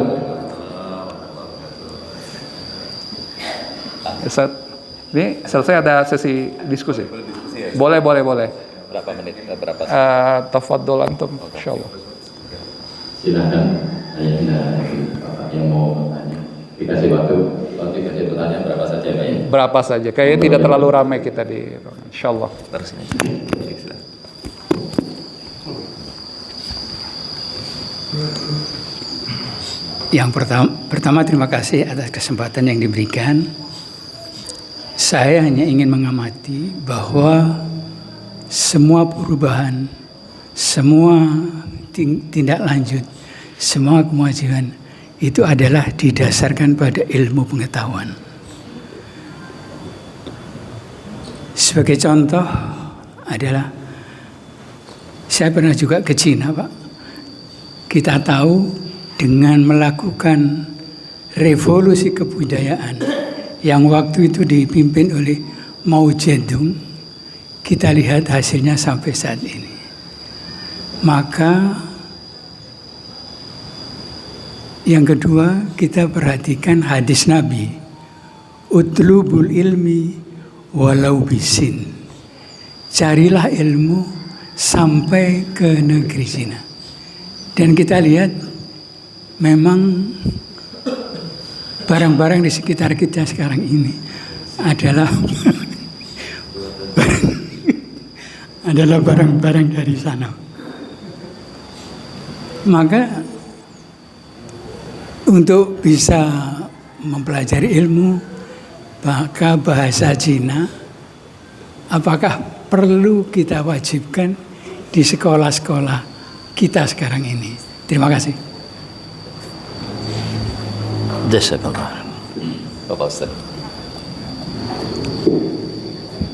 Ustaz, ini selesai, ada sesi diskusi. Boleh. Berapa menit? Berapa? Tafadhol antum, insyaallah. Silakan yang mau bertanya. Dikasih waktu dikasih pertanyaan berapa saja Pak ya? Berapa saja. Kayaknya tidak terlalu ramai kita di, insyaallah. Terus ini. Yang pertama terima kasih atas kesempatan yang diberikan. Saya hanya ingin mengamati bahwa semua perubahan, semua tindak lanjut, semua kemajuan itu adalah didasarkan pada ilmu pengetahuan. Sebagai contoh adalah, saya pernah juga ke Cina, Pak. Kita tahu dengan melakukan revolusi kebudayaan yang waktu itu dipimpin oleh Mao Zedong, kita lihat hasilnya sampai saat ini. Maka yang kedua, kita perhatikan hadis Nabi, utlubul ilmi walau bisin. Carilah ilmu sampai ke negeri Cina. Dan kita lihat memang barang-barang di sekitar kita sekarang ini adalah adalah barang-barang dari sana. Maka untuk bisa mempelajari ilmu, maka bahasa Cina, apakah perlu kita wajibkan di sekolah-sekolah kita sekarang ini? Terima kasih. Jazakallah. Bapak Ustaz.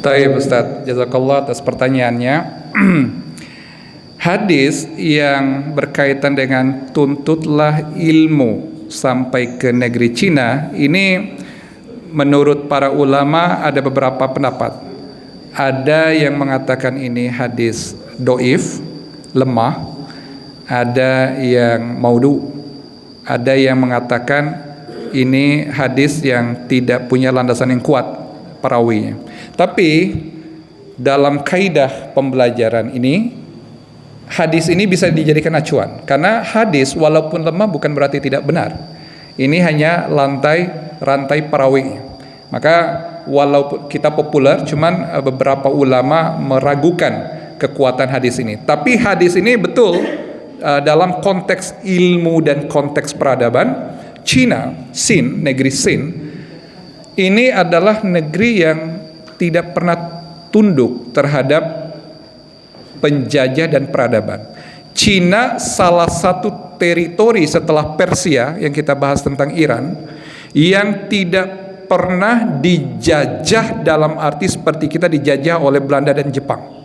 Baik Ustaz, jazakallah atas pertanyaannya. Hadis yang berkaitan dengan tuntutlah ilmu sampai ke negeri Cina, ini menurut para ulama ada beberapa pendapat. Ada yang mengatakan ini hadis doif, lemah. Ada yang maudu. Ada yang mengatakan ini hadis yang tidak punya landasan yang kuat perawinya. Tapi dalam kaidah pembelajaran ini, hadis ini bisa dijadikan acuan, karena hadis walaupun lemah bukan berarti tidak benar. Ini hanya rantai perawinya. Maka walaupun kita populer, cuman beberapa ulama meragukan kekuatan hadis ini. Tapi hadis ini betul dalam konteks ilmu dan konteks peradaban. Cina, Sin, negeri Sin, ini adalah negeri yang tidak pernah tunduk terhadap penjajah dan peradaban. Cina salah satu teritori setelah Persia yang kita bahas tentang Iran yang tidak pernah dijajah dalam arti seperti kita dijajah oleh Belanda dan Jepang.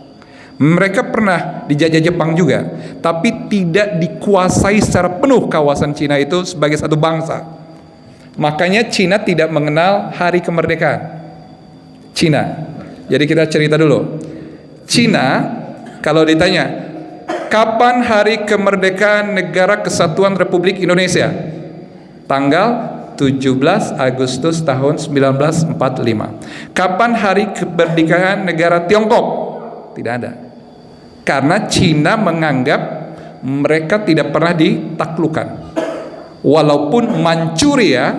Mereka pernah dijajah Jepang juga, tapi tidak dikuasai secara penuh kawasan Cina itu sebagai satu bangsa. Makanya Cina tidak mengenal hari kemerdekaan. Cina. Jadi kita cerita dulu. Cina, kalau ditanya, kapan hari kemerdekaan Negara Kesatuan Republik Indonesia? Tanggal 17 Agustus tahun 1945. Kapan hari kemerdekaan negara Tiongkok? Tidak ada. Karena Cina menganggap mereka tidak pernah ditaklukkan. Walaupun Manchuria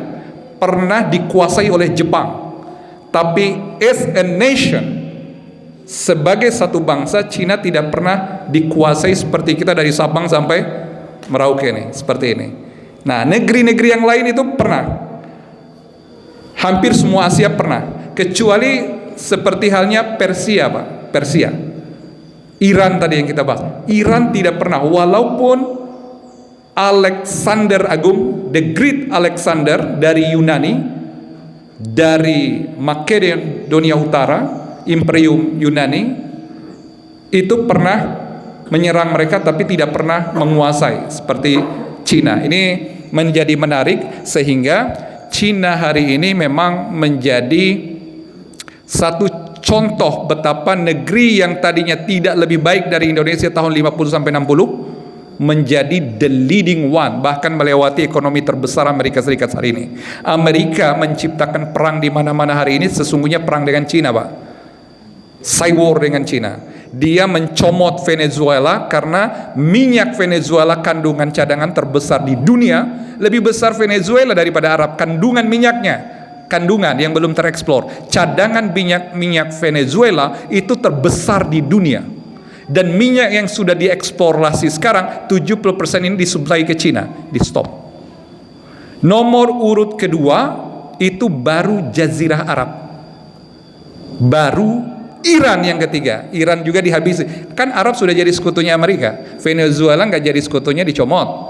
pernah dikuasai oleh Jepang, tapi as a nation, sebagai satu bangsa, Cina tidak pernah dikuasai seperti kita dari Sabang sampai Merauke nih, seperti ini. Nah, negeri-negeri yang lain itu pernah. Hampir semua Asia pernah, kecuali seperti halnya Persia, Pak. Persia. Iran tadi yang kita bahas. Iran tidak pernah, walaupun Alexander Agung, the Great Alexander dari Yunani, dari Makedonia Utara, Imperium Yunani, itu pernah menyerang mereka tapi tidak pernah menguasai seperti Cina. Ini menjadi menarik sehingga Cina hari ini memang menjadi satu contoh betapa negeri yang tadinya tidak lebih baik dari Indonesia tahun 50 sampai 60 menjadi the leading one, bahkan melewati ekonomi terbesar Amerika Serikat hari ini. Amerika menciptakan perang di mana-mana hari ini, sesungguhnya perang dengan Cina, Pak. Cyber war dengan Cina. Dia mencomot Venezuela karena minyak Venezuela kandungan cadangan terbesar di dunia, lebih besar Venezuela daripada Arab kandungan minyaknya. Kandungan yang belum tereksplor, cadangan minyak Venezuela itu terbesar di dunia, dan minyak yang sudah dieksplorasi sekarang 70% ini disuplai ke Cina, di stop. Nomor urut kedua itu baru Jazirah Arab, baru Iran yang ketiga. Iran juga dihabisi, kan Arab sudah jadi sekutunya Amerika, Venezuela nggak jadi sekutunya, dicomot.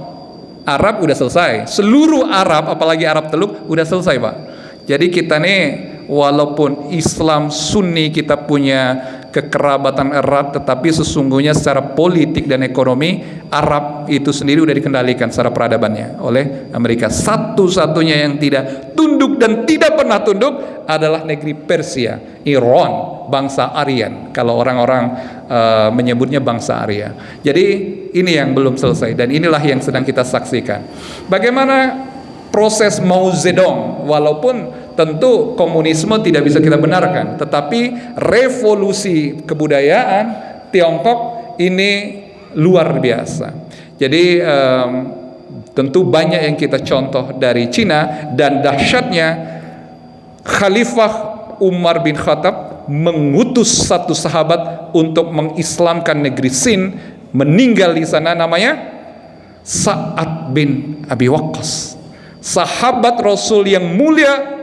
Arab udah selesai, seluruh Arab apalagi Arab Teluk udah selesai, Pak. Jadi kita nih walaupun Islam Sunni kita punya kekerabatan erat, tetapi sesungguhnya secara politik dan ekonomi Arab itu sendiri udah dikendalikan secara peradabannya oleh Amerika. Satu-satunya yang tidak tunduk dan tidak pernah tunduk adalah negeri Persia, Iran, bangsa Aryan. Kalau orang-orang menyebutnya bangsa Arya. Jadi ini yang belum selesai dan inilah yang sedang kita saksikan. Bagaimana proses Mao Zedong, walaupun tentu komunisme tidak bisa kita benarkan, tetapi revolusi kebudayaan Tiongkok ini luar biasa. Jadi tentu banyak yang kita contoh dari Cina, dan dahsyatnya Khalifah Umar bin Khattab mengutus satu sahabat untuk mengislamkan negeri Sin, meninggal di sana, namanya Sa'ad bin Abi Waqqas, sahabat Rasul yang mulia,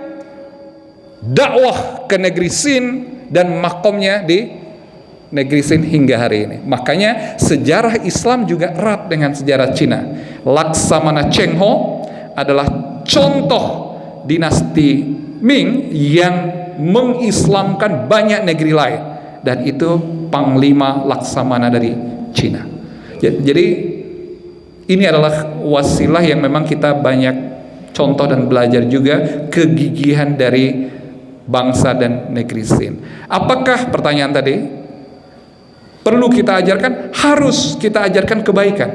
dakwah ke negeri Sin dan makomnya di negeri Sin hingga hari ini. Makanya sejarah Islam juga erat dengan sejarah Cina. Laksamana Cheng Ho adalah contoh dinasti Ming yang mengislamkan banyak negeri lain, dan itu panglima laksamana dari Cina. Jadi ini adalah wasilah yang memang kita banyak contoh dan belajar juga kegigihan dari bangsa dan negeri Sin. Apakah pertanyaan tadi perlu kita ajarkan? Harus kita ajarkan kebaikan,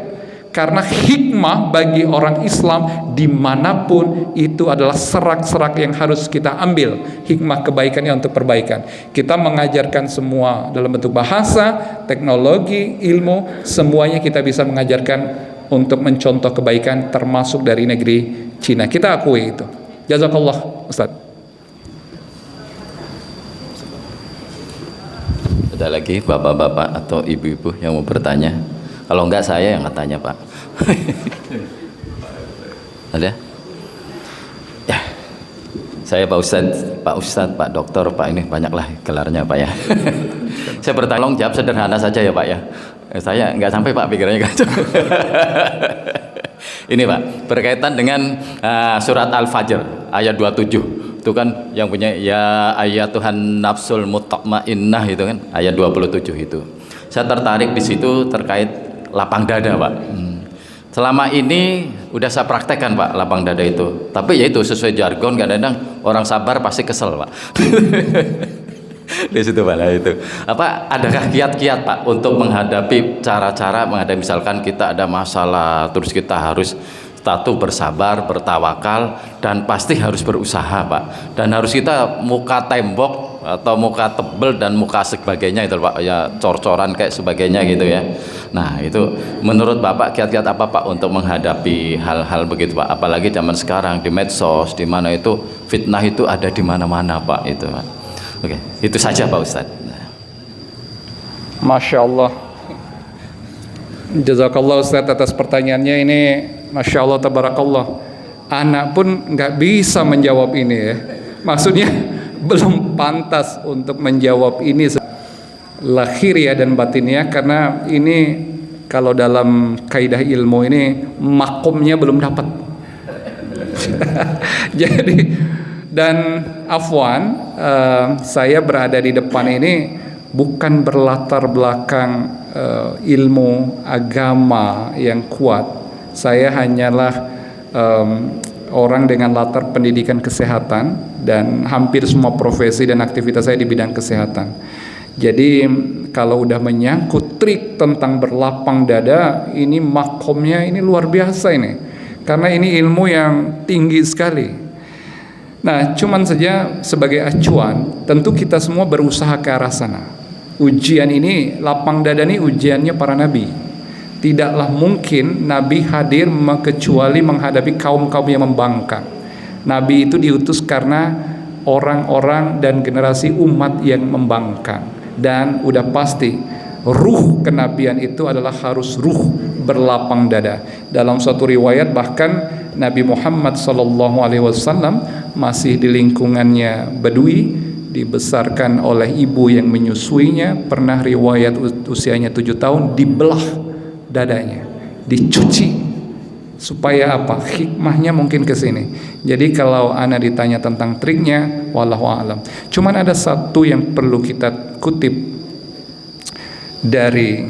karena hikmah bagi orang Islam dimanapun itu adalah serak-serak yang harus kita ambil, hikmah kebaikannya untuk perbaikan. Kita mengajarkan semua dalam bentuk bahasa, teknologi, ilmu, semuanya kita bisa mengajarkan untuk mencontoh kebaikan, termasuk dari negeri Cina. Kita akui itu. Jazakallah Ustaz. Ada lagi bapak-bapak atau ibu-ibu yang mau bertanya? Kalau enggak saya yang tanya, Pak. Ada? Ya. Saya Pak Ustadz, Pak Dokter, Pak, ini banyaklah gelarnya Pak ya. Saya bertanggung jawab sederhana saja ya Pak ya. Saya enggak sampai Pak pikirannya kacau. Ini Pak, berkaitan dengan surat Al-Fajr ayat 27. Itu kan yang punya ya ayat Tuhan nafsul mutmainnah itu kan ayat 27 itu. Saya tertarik di situ terkait lapang dada Pak. Selama ini udah saya praktekkan Pak lapang dada itu. Tapi ya itu sesuai jargon, kadang-kadang orang sabar pasti kesel Pak. Di situ Pak, nah itu. Apa adakah kiat-kiat Pak untuk menghadapi cara-cara menghadapi, misalkan kita ada masalah terus kita harus satu bersabar, bertawakal, dan pasti harus berusaha Pak, dan harus kita muka tembok atau muka tebel dan muka sebagainya itu Pak ya, cor-coran kayak sebagainya gitu ya. Nah itu menurut Bapak kiat-kiat apa Pak untuk menghadapi hal-hal begitu Pak, apalagi zaman sekarang di medsos, di mana itu fitnah itu ada di mana-mana Pak itu Pak. Oke, itu saja Pak Ustadz. Masya Allah. Jazakallah Ustadz atas pertanyaannya ini. Masya Allah, tabarakallah. Anak pun nggak bisa menjawab ini ya. Maksudnya belum pantas untuk menjawab ini lahiriah dan batinnya, karena ini kalau dalam kaidah ilmu ini makomnya belum dapat. Jadi dan afwan, saya berada di depan ini bukan berlatar belakang ilmu agama yang kuat. Saya hanyalah orang dengan latar pendidikan kesehatan, dan hampir semua profesi dan aktivitas saya di bidang kesehatan. Jadi kalau udah menyangkut trik tentang berlapang dada, ini makomnya ini luar biasa ini, karena ini ilmu yang tinggi sekali. Nah, cuman saja sebagai acuan, tentu kita semua berusaha ke arah sana. Ujian ini, lapang dada ini ujiannya para nabi. Tidaklah mungkin Nabi hadir kecuali menghadapi kaum-kaum yang membangkang. Nabi itu diutus karena orang-orang dan generasi umat yang membangkang. Dan udah pasti ruh kenabian itu adalah harus ruh berlapang dada. Dalam suatu riwayat bahkan Nabi Muhammad SAW masih di lingkungannya Badui, dibesarkan oleh ibu yang menyusuinya. Pernah riwayat usianya 7 tahun dibelah dadanya, dicuci, supaya apa? Hikmahnya mungkin ke sini. Jadi kalau ana ditanya tentang triknya, wallahu a'lam. Cuman ada satu yang perlu kita kutip dari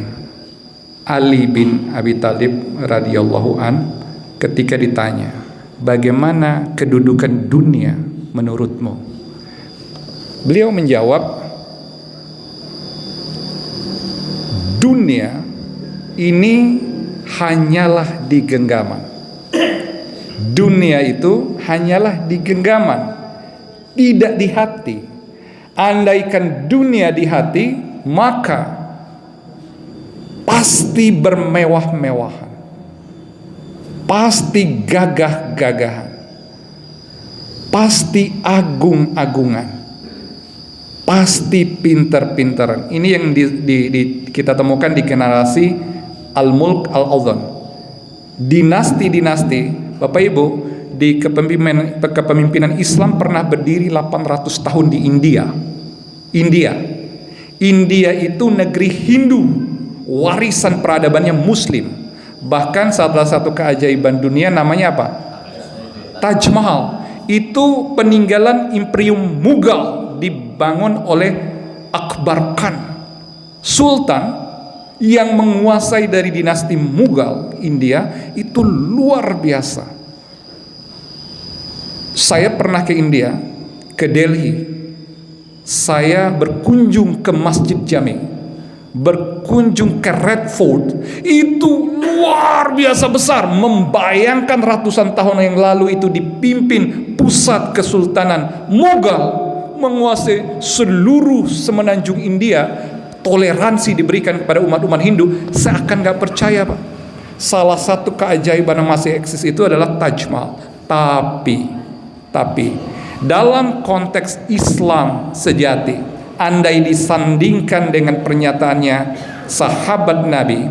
Ali bin Abi Thalib radhiyallahu an, ketika ditanya, bagaimana kedudukan dunia menurutmu? Beliau menjawab, dunia ini hanyalah di genggaman. Dunia itu hanyalah di genggaman, tidak di hati. Andaikan dunia di hati, maka pasti bermewah-mewahan, pasti gagah-gagahan, pasti agung-agungan, pasti pinter-pinteran. Ini yang kita temukan di generasi Al-Mulk Al-Adhan. Dinasti-dinasti, Bapak Ibu, di kepemimpinan Islam pernah berdiri 800 tahun di India. India itu negeri Hindu, warisan peradabannya Muslim. Bahkan salah satu keajaiban dunia namanya apa? Taj Mahal. Itu peninggalan Imperium Mughal, dibangun oleh Akbar Khan, Sultan yang menguasai dari dinasti Mughal India. Itu luar biasa. Saya pernah ke India, ke Delhi. Saya berkunjung ke Masjid Jami, berkunjung ke Red Fort. Itu luar biasa besar, membayangkan ratusan tahun yang lalu itu dipimpin pusat kesultanan Mughal, menguasai seluruh semenanjung India. Toleransi diberikan kepada umat-umat Hindu. Seakan gak percaya, Pak. Salah satu keajaiban yang masih eksis itu adalah Taj Mahal. Tapi dalam konteks Islam sejati, andai disandingkan dengan pernyataannya sahabat Nabi,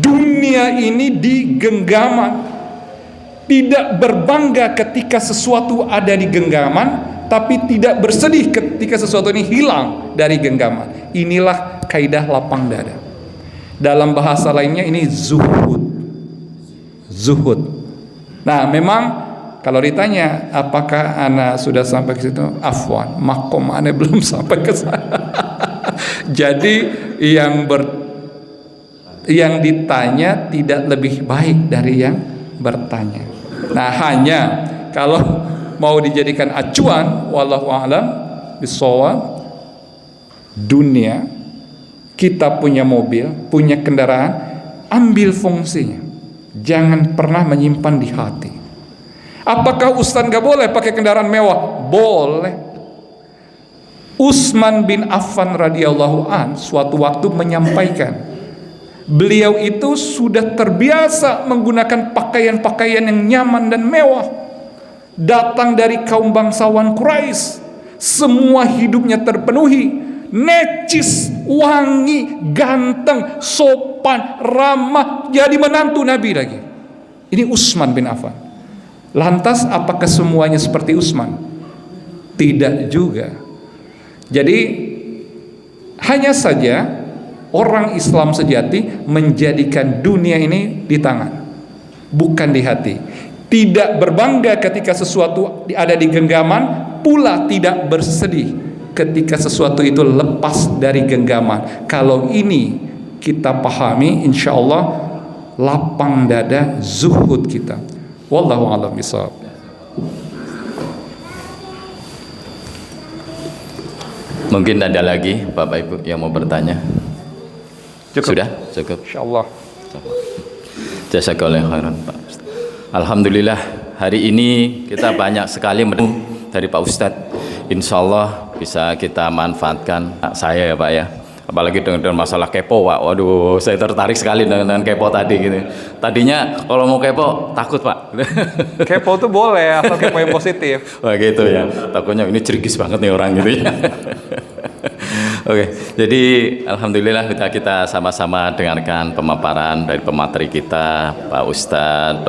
dunia ini di genggaman. Tidak berbangga ketika sesuatu ada di genggaman, tapi tidak bersedih ketika sesuatu ini hilang dari genggaman. Inilah kaidah lapang dada. Dalam bahasa lainnya ini zuhud. Nah, memang kalau ditanya apakah ana sudah sampai ke situ, afwan, makom ana belum sampai ke sana. Jadi yang ditanya tidak lebih baik dari yang bertanya. Nah, hanya kalau mau dijadikan acuan, wallahu a'lam bishawab, dunia, kita punya mobil, punya kendaraan, ambil fungsinya. Jangan pernah menyimpan di hati. Apakah Ustaz gak boleh pakai kendaraan mewah? Boleh. Utsman bin Affan radhiyallahu an suatu waktu menyampaikan, beliau itu sudah terbiasa menggunakan pakaian-pakaian yang nyaman dan mewah. Datang dari kaum bangsawan Quraisy, semua hidupnya terpenuhi, necis, wangi, ganteng, sopan, ramah, jadi menantu Nabi lagi. Ini Utsman bin Affan. Lantas apakah semuanya seperti Utsman? Tidak juga. Jadi hanya saja orang Islam sejati menjadikan dunia ini di tangan, bukan di hati. Tidak berbangga ketika sesuatu ada di genggaman, pula tidak bersedih ketika sesuatu itu lepas dari genggaman. Kalau ini kita pahami, insya Allah lapang dada zuhud kita. Wallahu a'lam bishawab. Mungkin ada lagi Bapak Ibu yang mau bertanya? Cukup. Sudah? Cukup. Insyaallah. Jazakallahu khairan Pak. Alhamdulillah hari ini kita banyak sekali mendengar dari Pak Ustadz. Insya Allah bisa kita manfaatkan. Saya ya Pak ya, apalagi dengan masalah kepo Pak. Waduh, saya tertarik sekali dengan kepo tadi gitu. Tadinya kalau mau kepo takut Pak. Kepo tuh boleh, asal kepo yang positif. Wah gitu ya, takutnya ini cergis banget nih orang gitu ya. Oke, jadi alhamdulillah kita sama-sama dengarkan pemaparan dari pemateri kita, Pak Ustadz,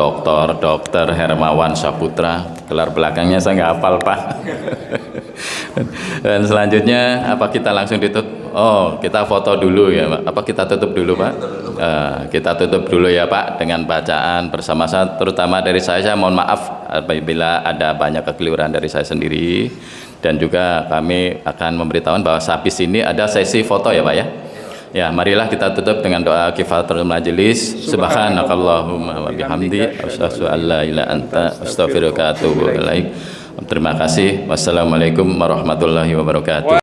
Dr. Hermawan Saputra. Gelar belakangnya saya nggak hafal Pak. Dan selanjutnya apa kita langsung ditutup? Oh, kita foto dulu ya Pak. Apa kita tutup dulu Pak? Kita tutup dulu ya Pak dengan bacaan bersama-sama, terutama dari saya mohon maaf apabila ada banyak kekeliruan dari saya sendiri. Dan juga kami akan memberitahukan bahwa habis ini ada sesi foto ya Pak ya. Ya, marilah kita tutup dengan doa kifaratul majelis. Subhanakallahumma wa bihamdi asyhadu an la ilaha anta astaghfiruka wa atubu ilaik. Terima kasih. Wassalamualaikum warahmatullahi wabarakatuh.